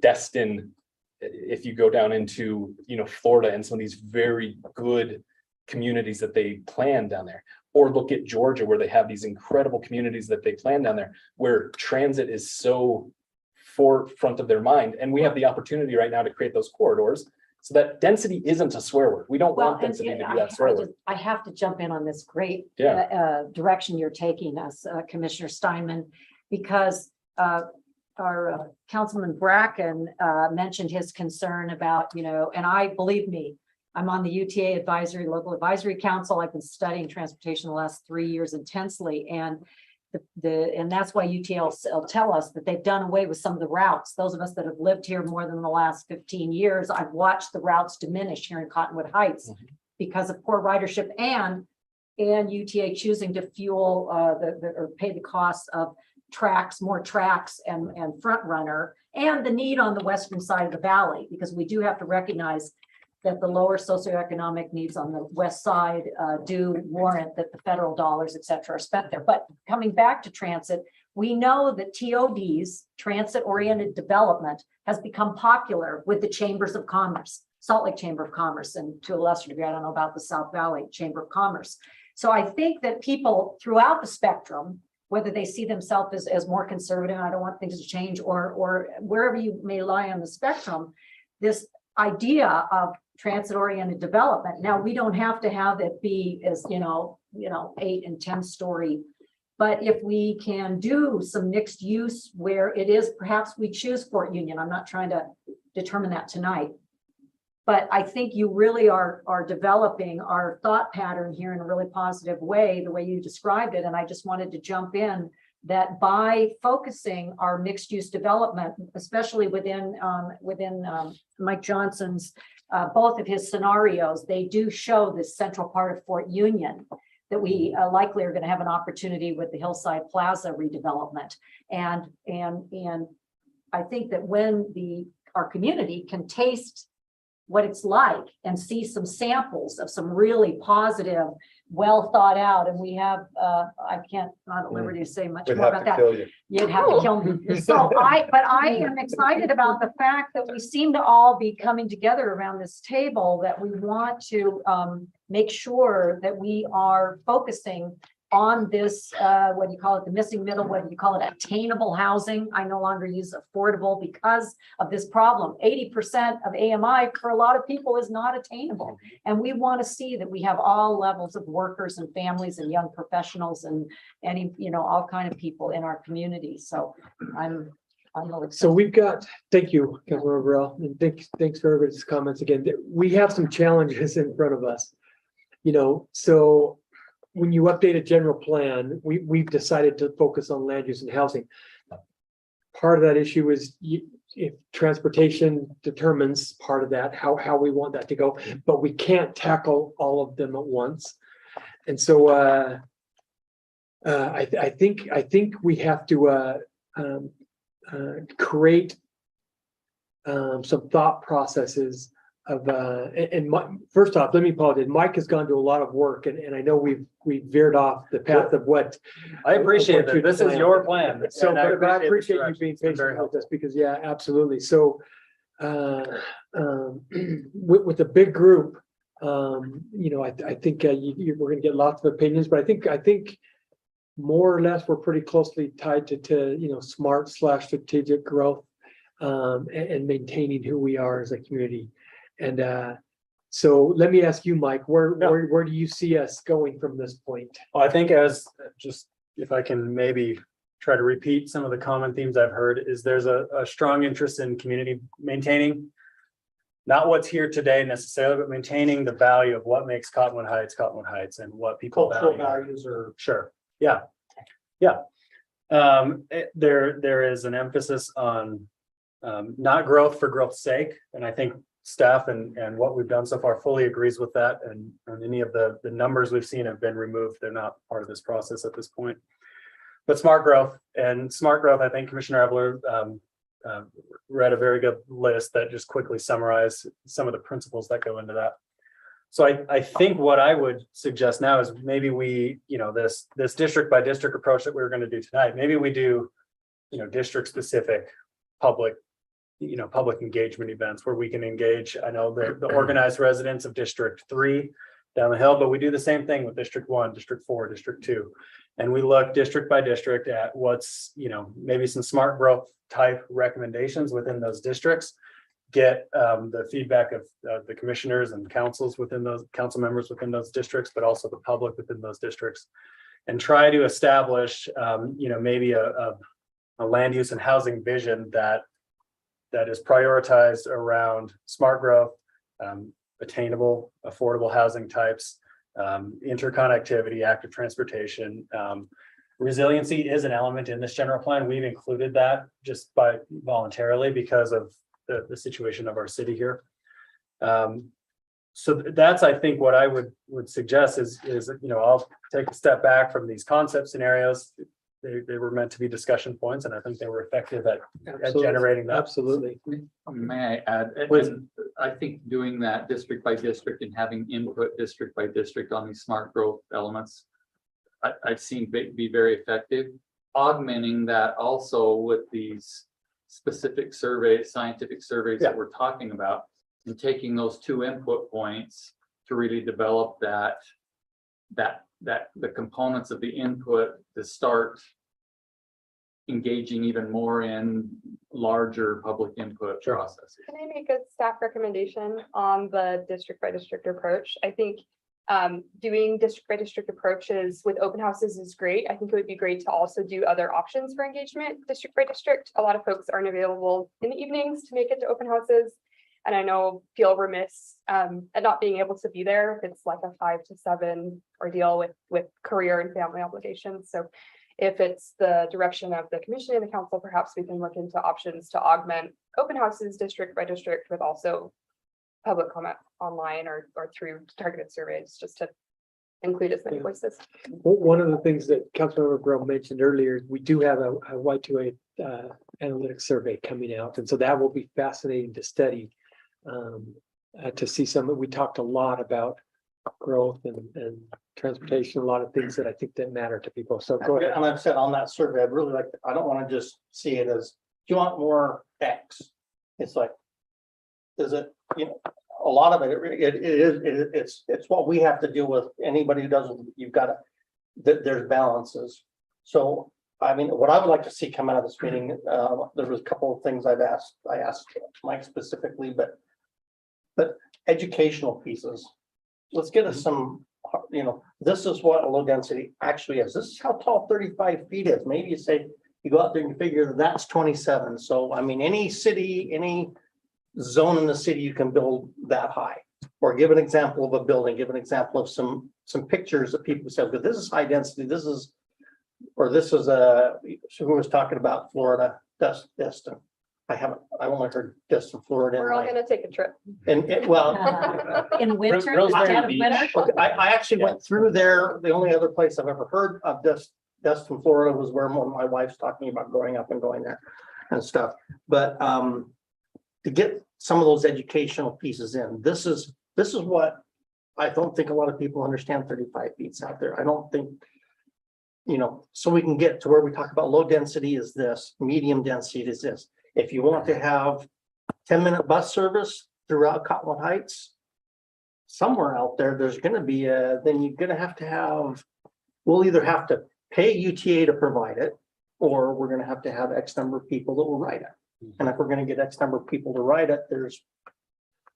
Destin, if you go down into, Florida and some of these very good communities that they plan down there, or look at Georgia where they have these incredible communities that they plan down there, where transit is so forefront of their mind. And we have the opportunity right now to create those corridors so that density isn't a swear word. We don't Well, want density to be and that swear word. I have to jump in on this great Yeah. direction you're taking us, Commissioner Steinman, because our Councilman Bracken mentioned his concern about, and believe me, I'm on the UTA Local Advisory Council. I've been studying transportation the last 3 years intensely, and and that's why UTA will tell us that they've done away with some of the routes. Those of us that have lived here more than the last 15 years, I've watched the routes diminish here in Cottonwood Heights because of poor ridership and UTA choosing to fuel or pay the costs of more tracks and front runner, and the need on the western side of the valley, because we do have to recognize that the lower socioeconomic needs on the west side do warrant that the federal dollars, et cetera, are spent there. But coming back to transit, we know that TODs, transit-oriented development, has become popular with the chambers of commerce, Salt Lake Chamber of Commerce, and to a lesser degree, I don't know about the South Valley Chamber of Commerce. So I think that people throughout the spectrum, whether they see themselves as more conservative, and I don't want things to change, or wherever you may lie on the spectrum, this idea of transit-oriented development. Now, we don't have to have it be as 8 and 10 story, but if we can do some mixed use where it is, perhaps we choose Fort Union. I'm not trying to determine that tonight, but I think you really are developing our thought pattern here in a really positive way, the way you described it. And I just wanted to jump in that by focusing our mixed use development, especially within Mike Johnson's, both of his scenarios, they do show this central part of Fort Union that we likely are going to have an opportunity with the Hillside Plaza redevelopment. And I think that when our community can taste what it's like and see some samples of some really positive, well thought out, and we have, I can't, not at liberty to say much We'd more have about to that. kill you. You'd have to kill me. So I am excited about the fact that we seem to all be coming together around this table, that we want to make sure that we are focusing on this, what do you call it, the missing middle, what do you call it, attainable housing. I no longer use affordable because of this problem. 80% of AMI for a lot of people is not attainable. And we want to see that we have all levels of workers and families and young professionals and any, all kind of people in our community. So I'm really So we've got, thank you, Councilmember Burrell, and thanks for everybody's comments again. We have some challenges in front of us. So when you update a general plan, we've decided to focus on land use and housing. Part of that issue is if transportation determines part of that, how we want that to go, but we can't tackle all of them at once. And so I think we have to create some thought processes of first off, let me apologize. Mike has gone to a lot of work, and I know we've veered off the path of what I appreciate that. This is planned. your plan. So, and but I appreciate you this being direction. It's been very patient with us helpful. because, yeah, absolutely. So, with a big group, I think we're going to get lots of opinions, but I think more or less we're pretty closely tied to smart/strategic growth and maintaining who we are as a community. And so let me ask you, Mike, where do you see us going from this point? Well, I think if I can maybe try to repeat some of the common themes I've heard, is there's a strong interest in community maintaining, not what's here today necessarily, but maintaining the value of what makes Cottonwood Heights and what people Cultural value. values or. Sure. Yeah. There is an emphasis on not growth for growth's sake. And I think staff and what we've done so far fully agrees with that. And any of the numbers we've seen have been removed. They're not part of this process at this point. But smart growth, I think Commissioner Evler read a very good list that just quickly summarized some of the principles that go into that. So I think what I would suggest now is maybe we, this district by district approach that we were going to do tonight, maybe we do district specific public, public engagement events where we can engage. I know the organized residents of District 3 down the hill, but we do the same thing with District 1, District 4, District 2. And we look district by district at what's, maybe some smart growth type recommendations within those districts. Get the feedback of the commissioners and councils within those council members within those districts, but also the public within those districts. And try to establish, maybe a land use and housing vision that is prioritized around smart growth, attainable, affordable housing types, interconnectivity, active transportation. Resiliency is an element in this general plan. We've included that just by voluntarily because of the situation of our city here. So that's, I think, what I would suggest is, I'll take a step back from these concept scenarios. They were meant to be discussion points, and I think they were effective at generating that. Absolutely. May I add, I think doing that district by district and having input district by district on these smart growth elements, I've seen be very effective. Augmenting that also with these specific surveys, scientific surveys that we're talking about, and taking those 2 input points to really develop the components of the input to start engaging even more in larger public input processes. Can I make a staff recommendation on the district by district approach? I think doing district by district approaches with open houses is great. I think it would be great to also do other options for engagement district by district. A lot of folks aren't available in the evenings to make it to open houses. And I know feel remiss at not being able to be there if it's like a 5 to 7 ordeal with career and family obligations. So if it's the direction of the commission and the council, perhaps we can look into options to augment open houses district by district with also public comment online or through targeted surveys, just to include as many voices. One of the things that Councilmember Burrell mentioned earlier, we do have a Y2A analytics survey coming out, and so that will be fascinating to study. To see we talked a lot about growth and transportation, a lot of things that I think that matter to people. So go ahead. And I've said on that survey, I'd really like, I don't want to just see it as, do you want more X? It's like, is it, a lot of it's what we have to deal with. Anybody who doesn't, you've got to, there's balances. So, I mean, what I would like to see come out of this meeting, there was a couple of things I asked Mike specifically, but educational pieces. Let's get us some, this is what a low density actually is. This is how tall 35 feet is. Maybe you say, you go out there and you figure that's 27. So, I mean, any city, any zone in the city, you can build that high. Or give an example of a building, give an example of some pictures that people say, but this is high density, this is who was talking about Florida, Destin. I only heard Destin, Florida. We're all gonna take a trip. And In winter, Rosemary dead of Beach. winter. I actually went through there. The only other place I've ever heard of Destin, Florida was where one of my wife's talking about growing up and going there and stuff. But to get some of those educational pieces in, this is what I don't think a lot of people understand 35 feet out there. I don't think, so we can get to where we talk about low density is this, medium density is this. If you want to have 10-minute bus service throughout Cottonwood Heights, somewhere out there, there's going to be then you're going to have, we'll either have to pay UTA to provide it, or we're going to have X number of people that will ride it. And if we're going to get X number of people to ride it, there's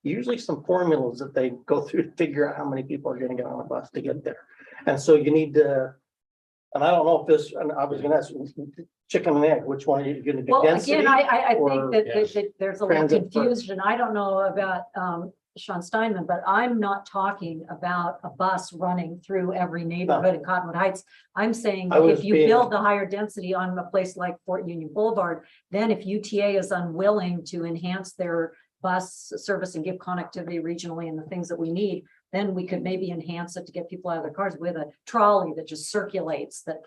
usually some formulas that they go through to figure out how many people are going to get on a bus to get there. And so you need to, and I don't know if this, and I was going to ask chicken and egg, which one are you going to do? Well, Density again, I think or that there's a little transit confusion. I don't know about Sean Steinman, but I'm not talking about a bus running through every neighborhood in Cottonwood Heights. I'm saying I was if you being- build the higher density on a place like Fort Union Boulevard, then if UTA is unwilling to enhance their bus service and give connectivity regionally and the things that we need, then we could maybe enhance it to get people out of their cars with a trolley that just circulates, that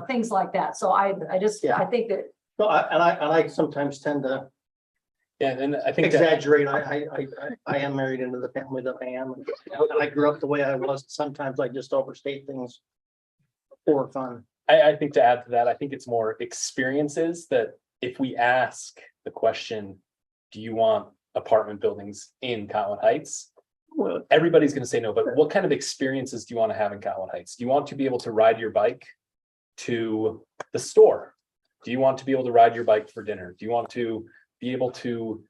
things like that. So I think that. No, I sometimes tend to And I think that, exaggerate. I am married into the family that I am. And I grew up the way I was. Sometimes I just overstate things for fun. I think to add to that, I think it's more experiences that if we ask the question, do you want apartment buildings in Cottonwood Heights? Well, everybody's going to say no, but what kind of experiences do you want to have in Cottonwood Heights? Do you want to be able to ride your bike to the store? Do you want to be able to ride your bike for dinner? Do you want to be able to,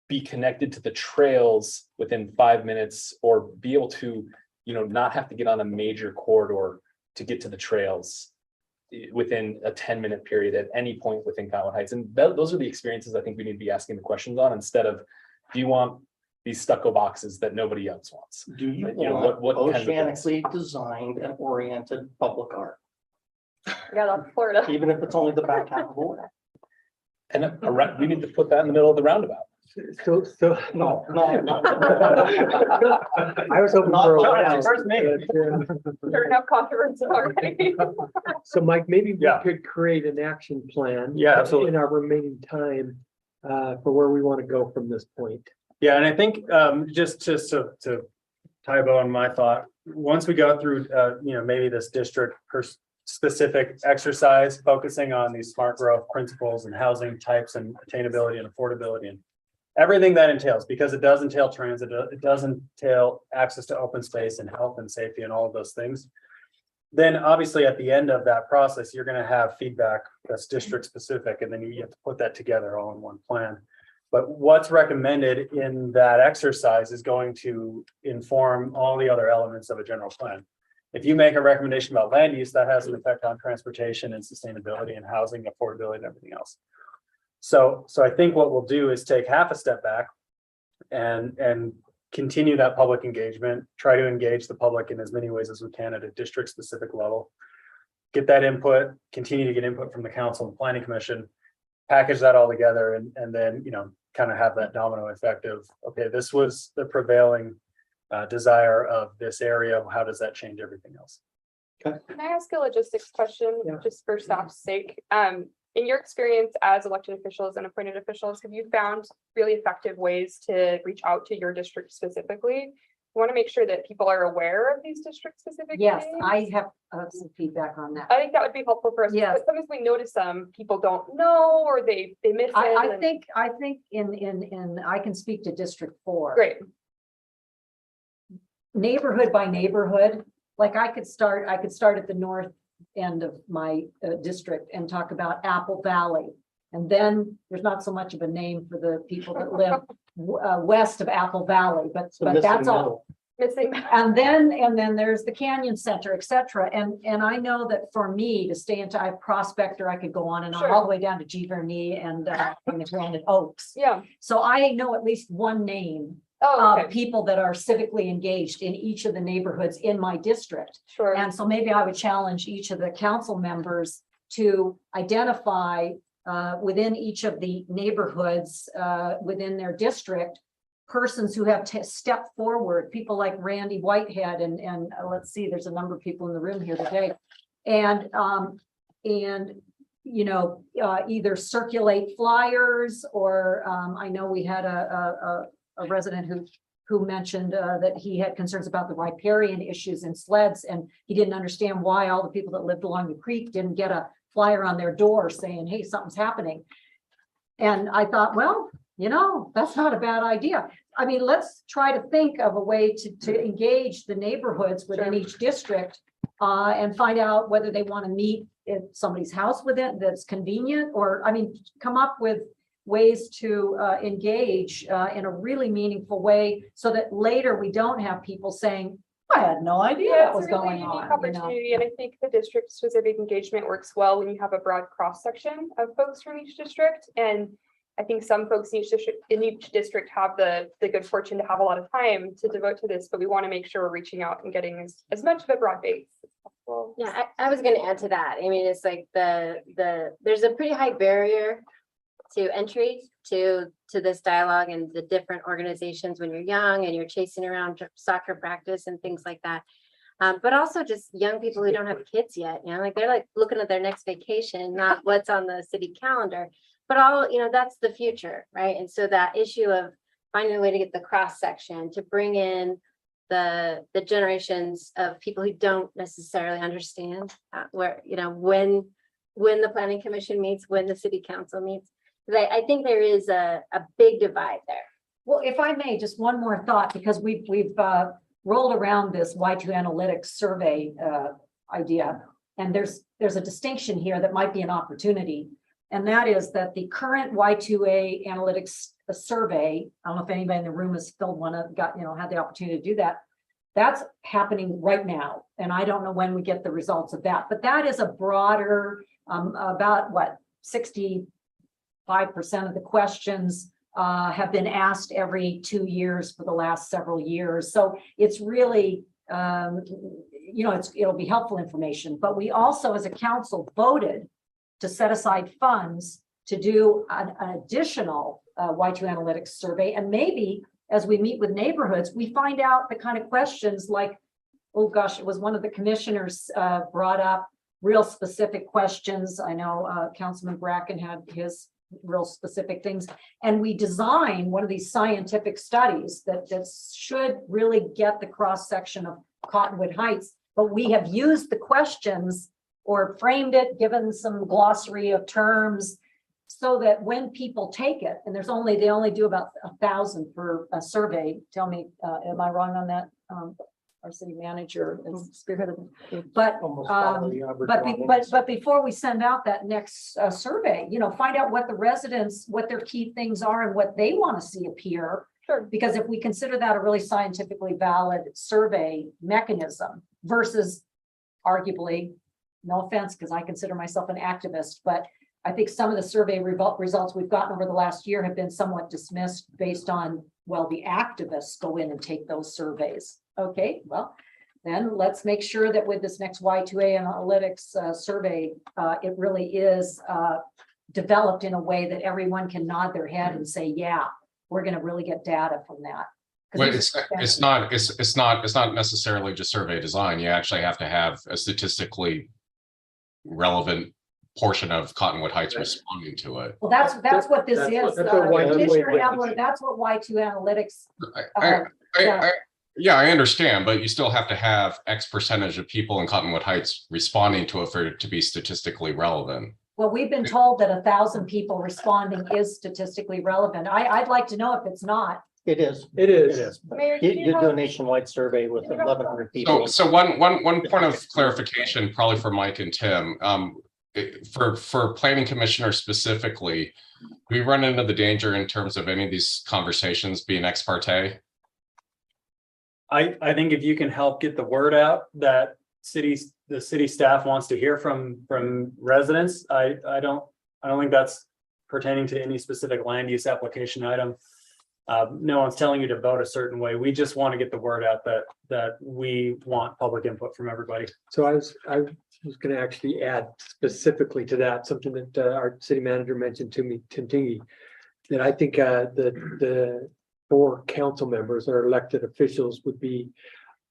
be connected to the trails within 5 minutes, or be able to, not have to get on a major corridor to get to the trails within a 10-minute period at any point within Cottonwood Heights? And those are the experiences I think we need to be asking the questions on, instead of, do you want these stucco boxes that nobody else wants? Do you what want kind of things? oceanically designed and oriented public art, Yeah, that's Florida. even if it's only the back half of the way? And we need to put that in the middle of the roundabout. So, No. I was hoping Not for a John, while. first me. There enough controversy already. So Mike, maybe we Yeah. could create an action plan. Yeah, absolutely. In our remaining time, for where we want to go from this point. Yeah, and I think just to tie a bow on my thought, once we go through maybe this district specific exercise, focusing on these smart growth principles and housing types and attainability and affordability and everything that entails, because it does entail transit, it does entail access to open space and health and safety and all of those things. Then obviously at the end of that process, you're going to have feedback that's district specific, and then you have to put that together all in one plan. But what's recommended in that exercise is going to inform all the other elements of a general plan. If you make a recommendation about land use, that has an effect on transportation and sustainability and housing, affordability and everything else. So I think what we'll do is take half a step back and continue that public engagement, try to engage the public in as many ways as we can at a district specific level, get that input, continue to get input from the council and planning commission, package that all together, and then, kind of have that domino effect of, okay, this was the prevailing desire of this area. How does that change everything else? Can I ask a logistics question, Yeah. just for staff's sake? In your experience as elected officials and appointed officials, have you found really effective ways to reach out to your district specifically? You want to make sure that people are aware of these district specific. Yes, things? I have some feedback on that. I think that would be helpful for us. Yes. But sometimes we notice people don't know, or they miss it. I and- think I can speak to District 4. Great. Neighborhood by neighborhood, like I could start at the north end of my district and talk about Apple Valley. And then there's not so much of a name for the people that live west of Apple Valley, but that's all. Missing. And then there's the Canyon Center, et cetera. And I know that for me to stay into Prospector, I could go on and on, Sure. all the way down to Giverny and the Granite Oaks. Yeah. So I know at least one name Oh, of okay. people that are civically engaged in each of the neighborhoods in my district. Sure. And so maybe I would challenge each of the council members to identify within each of the neighborhoods within their district, persons who have stepped forward, people like Randy Whitehead and let's see, there's a number of people in the room here today. And either circulate flyers or I know we had a resident who mentioned that he had concerns about the riparian issues in sleds, and he didn't understand why all the people that lived along the creek didn't get a flyer on their door saying, hey, something's happening. And I thought, well, that's not a bad idea. I mean, let's try to think of a way to engage the neighborhoods within each district and find out whether they want to meet at somebody's house with it that's convenient, or come up with ways to engage in a really meaningful way so that later we don't have people saying, I had no idea what was it's a really going unique on. opportunity, and I think the district specific engagement works well when you have a broad cross section of folks from each district. And I think some folks in each district have the good fortune to have a lot of time to devote to this, but we want to make sure we're reaching out and getting as much of a broad base as possible. Yeah, I was gonna add to that. I mean, it's like there's a pretty high barrier to entry to this dialogue and the different organizations when you're young and you're chasing around soccer practice and things like that. But also just young people who don't have kids yet, they're like looking at their next vacation, not what's on the city calendar, but that's the future, right? And so that issue of finding a way to get the cross section, to bring in the generations of people who don't necessarily understand where, you know, when the planning commission meets, when the city council meets. I think there is a big divide there. Well, if I may, just one more thought, because we've rolled around this Y2 analytics survey idea. And there's a distinction here that might be an opportunity. And that is that the current Y2A analytics survey, I don't know if anybody in the room has filled one up, had the opportunity to do that. That's happening right now. And I don't know when we get the results of that, but that is a broader, about what, 65% of the questions have been asked every 2 years for the last several years. So it's really, it'll be helpful information, but we also as a council voted to set aside funds to do an additional Y2 analytics survey. And maybe as we meet with neighborhoods, we find out the kind of questions like, oh gosh, it was one of the commissioners brought up real specific questions. I know Councilman Bracken had his real specific things. And we design one of these scientific studies that should really get the cross section of Cottonwood Heights, but we have used the questions or framed it, given some glossary of terms, so that when people take it, and they only do about 1,000 per survey. Tell me, am I wrong on that? Our city manager is spearheaded, but before we send out that next survey, find out what the residents, what their key things are and what they want to see appear. Sure. Because if we consider that a really scientifically valid survey mechanism versus arguably, no offense, because I consider myself an activist, but I think some of the survey results we've gotten over the last year have been somewhat dismissed based on, well, the activists go in and take those surveys. Okay, well, then let's make sure that with this next Y2A analytics survey, it really is developed in a way that everyone can nod their head and say, yeah, we're going to really get data from that. Well, it's not necessarily just survey design. You actually have to have a statistically relevant portion of Cottonwood Heights responding to it. Well, that's what this is. That's what Y2A Commissioner is. Adler, that's what Y2 analytics. Yeah, I understand, but you still have to have X percentage of people in Cottonwood Heights responding to it for it to be statistically relevant. Well, we've been told that 1,000 people responding is statistically relevant. I'd like to know if it's not. It is. It is. It is. Mayor, You do a nationwide survey with 1,100 people. So one point of clarification, probably for Mike and Tim, for planning commissioners specifically, we run into the danger in terms of any of these conversations being ex parte. I think if you can help get the word out that the city staff wants to hear from residents, I don't think that's pertaining to any specific land use application item. No one's telling you to vote a certain way. We just want to get the word out that we want public input from everybody. So I was going to actually add specifically to that, something that our city manager mentioned to me, Tintingi, that I think the 4 council members or elected officials would be,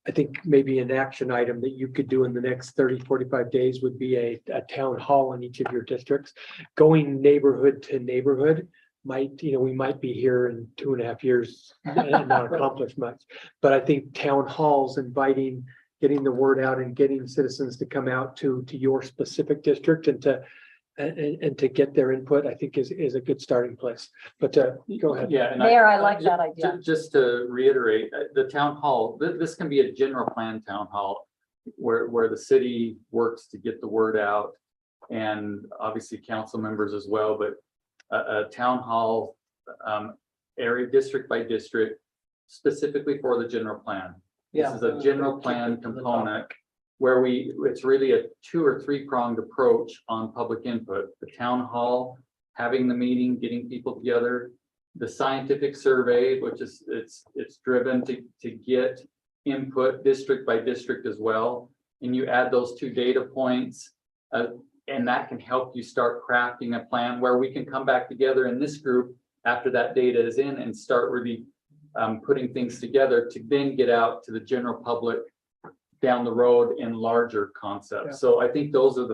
I think maybe an action item that you could do in the next 30-45 days would be a town hall in each of your districts. Going neighborhood to neighborhood we might be here in 2.5 years and not accomplish much. But I think town halls, getting the word out and getting citizens to come out to your specific district and to get their input, I think is a good starting place. But go ahead. Yeah. Mayor, I like that idea. Just to reiterate, the town hall, this can be a general plan town hall where the city works to get the word out, and obviously council members as well, but a town hall area district by district specifically for the general plan. This is a general plan component where it's really a 2 or 3 pronged approach on public input. The town hall, having the meeting, getting people together, the scientific survey, which is it's driven to get input district by district as well. And you add those 2 data points, and that can help you start crafting a plan where we can come back together in this group after that data is in and start really putting things together to then get out to the general public down the road in larger concepts. Yeah. So I think those are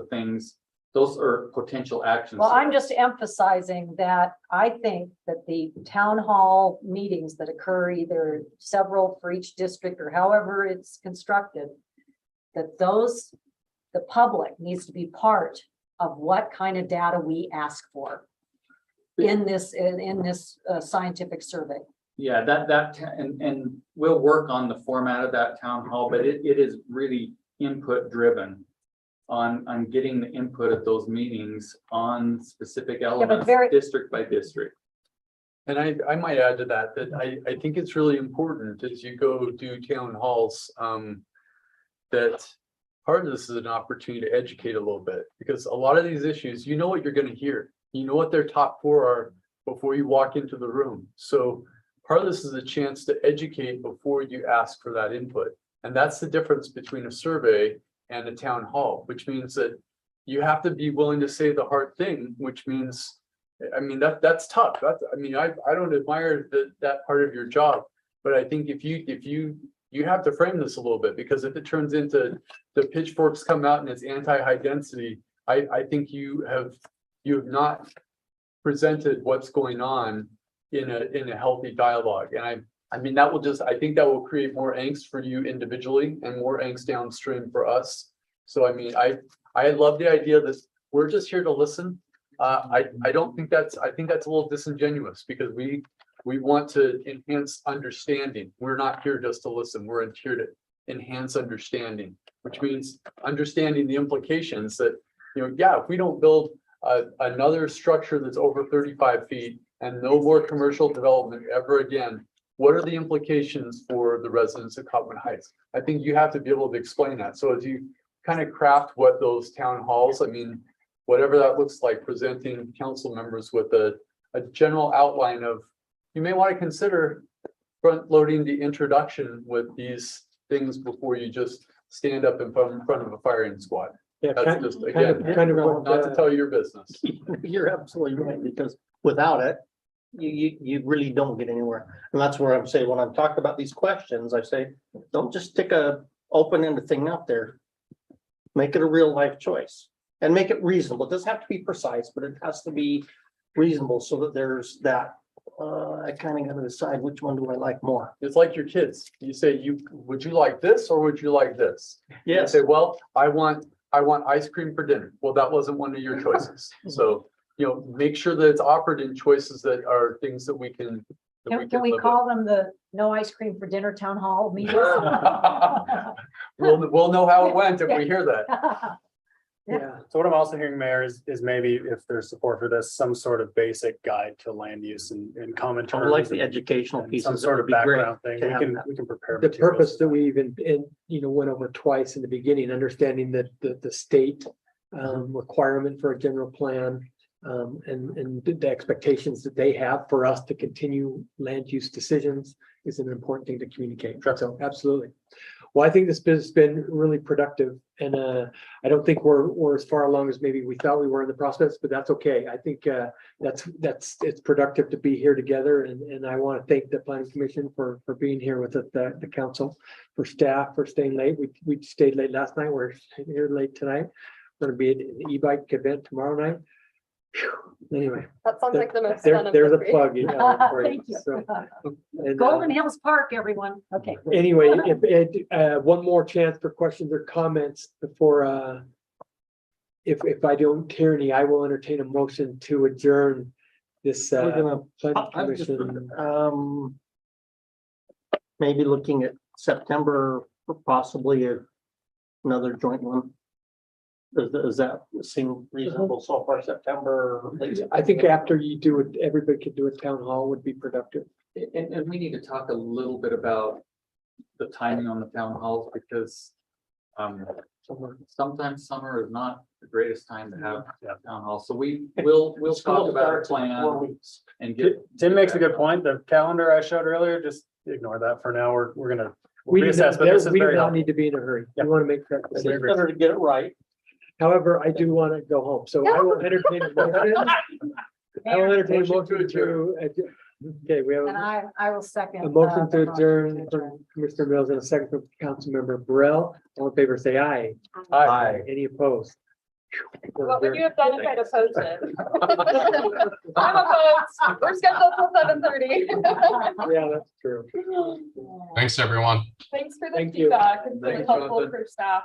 those are potential actions. Well, I'm just emphasizing that I think that the town hall meetings that occur, either several for each district or however it's constructed, that those, the public needs to be part of what kind of data we ask for in this scientific survey. Yeah, and we'll work on the format of that town hall, but it is really input driven on getting the input at those meetings on specific elements, very- district by district. And I might add to that, I think it's really important as you go do town halls, that part of this is an opportunity to educate a little bit, because a lot of these issues, you know what you're gonna hear. You know what their top four are before you walk into the room. So part of this is a chance to educate before you ask for that input. And that's the difference between a survey and a town hall, which means that you have to be willing to say the hard thing, which means, I mean, that's tough. I don't admire that part of your job, but I think if you have to frame this a little bit, because if it turns into the pitchforks come out and it's anti-high density, I think you have not presented what's going on in a healthy dialogue. And I think that will create more angst for you individually and more angst downstream for us. So I mean, I love the idea that we're just here to listen. I think that's a little disingenuous, because we want to enhance understanding. We're not here just to listen. We're here to enhance understanding, which means understanding the implications that, if we don't build another structure that's over 35 feet and no more commercial development ever again, what are the implications for the residents of Cottonwood Heights? I think you have to be able to explain that. So as you kind of craft what those town halls, I mean, whatever that looks like, presenting council members with a general outline of, you may want to consider front loading the introduction with these things before you just stand up in front of a firing squad. Yeah, That's just, again, not to tell you your business. You're absolutely right, because without it, you really don't get anywhere. And that's where I'm saying, when I'm talking about these questions, I say, don't just stick a open-ended thing out there. Make it a real life choice and make it reasonable. It doesn't have to be precise, but it has to be reasonable so that there's that. I kind of got to decide which one do I like more. It's like your kids. You say, would you like this or would you like this? You Yes. say, well, I want ice cream for dinner. Well, that wasn't one of your choices. So, make sure that it's offered in choices that are things that we can. Can we call them the no ice cream for dinner town hall meetings? We'll know how it went if we hear that. Yeah. So what I'm also hearing, Mayor, is maybe if there's support for this, some sort of basic guide to land use and common I terms. like the educational and pieces. some that sort would of be great background thing. to have that. We can prepare. The materials. purpose that we even, went over twice in the beginning, understanding that the state requirement for a general plan, and the expectations that they have for us to continue land use decisions is an important thing to communicate. Sure. So absolutely. Well, I think this has been really productive, and I don't think we're as far along as maybe we thought we were in the process, but that's okay. I think it's productive to be here together, and I want to thank the Planning Commission for being here with the council, for staff for staying late. We stayed late last night. We're here late tonight. We're going to be at the e-bike event tomorrow night. Whew. Anyway, That sounds like the most fun of there's the a three. plug. For Thank you. So, and, Golden Hills Park, everyone. Okay. anyway, if one more chance for questions or comments before if I don't hear any, I will entertain a motion to adjourn this We're planning I'm just, commission. maybe looking at September, for possibly another joint one. Does that seem reasonable so far, September? I think after you do it, everybody could do a town hall would be productive. And we need to talk a little bit about the timing on the town halls, because sometimes summer is not the greatest time to have town halls. So we'll talk about our plan and get. Tim makes a good point. The calendar I showed earlier, just ignore that for now. We're gonna We do reassess, not, but this is we do very not helpful. need to be in a hurry. Yeah. We want to make that It's decision. better to get it right. However, I do want to go home, so I will entertain a motion. I will entertain a motion to, okay, we have And I will second. a motion to the adjourn from Commissioner Mills and a second from Councilmember Burrell. All in favor, say aye. Aye. Any opposed? What would you have done if I'd opposed it? I'm opposed. We're scheduled till 7:30. Yeah, that's true. Thanks, everyone. Thanks for the Thank you. feedback. It's really Thanks, helpful Jonathan. for staff.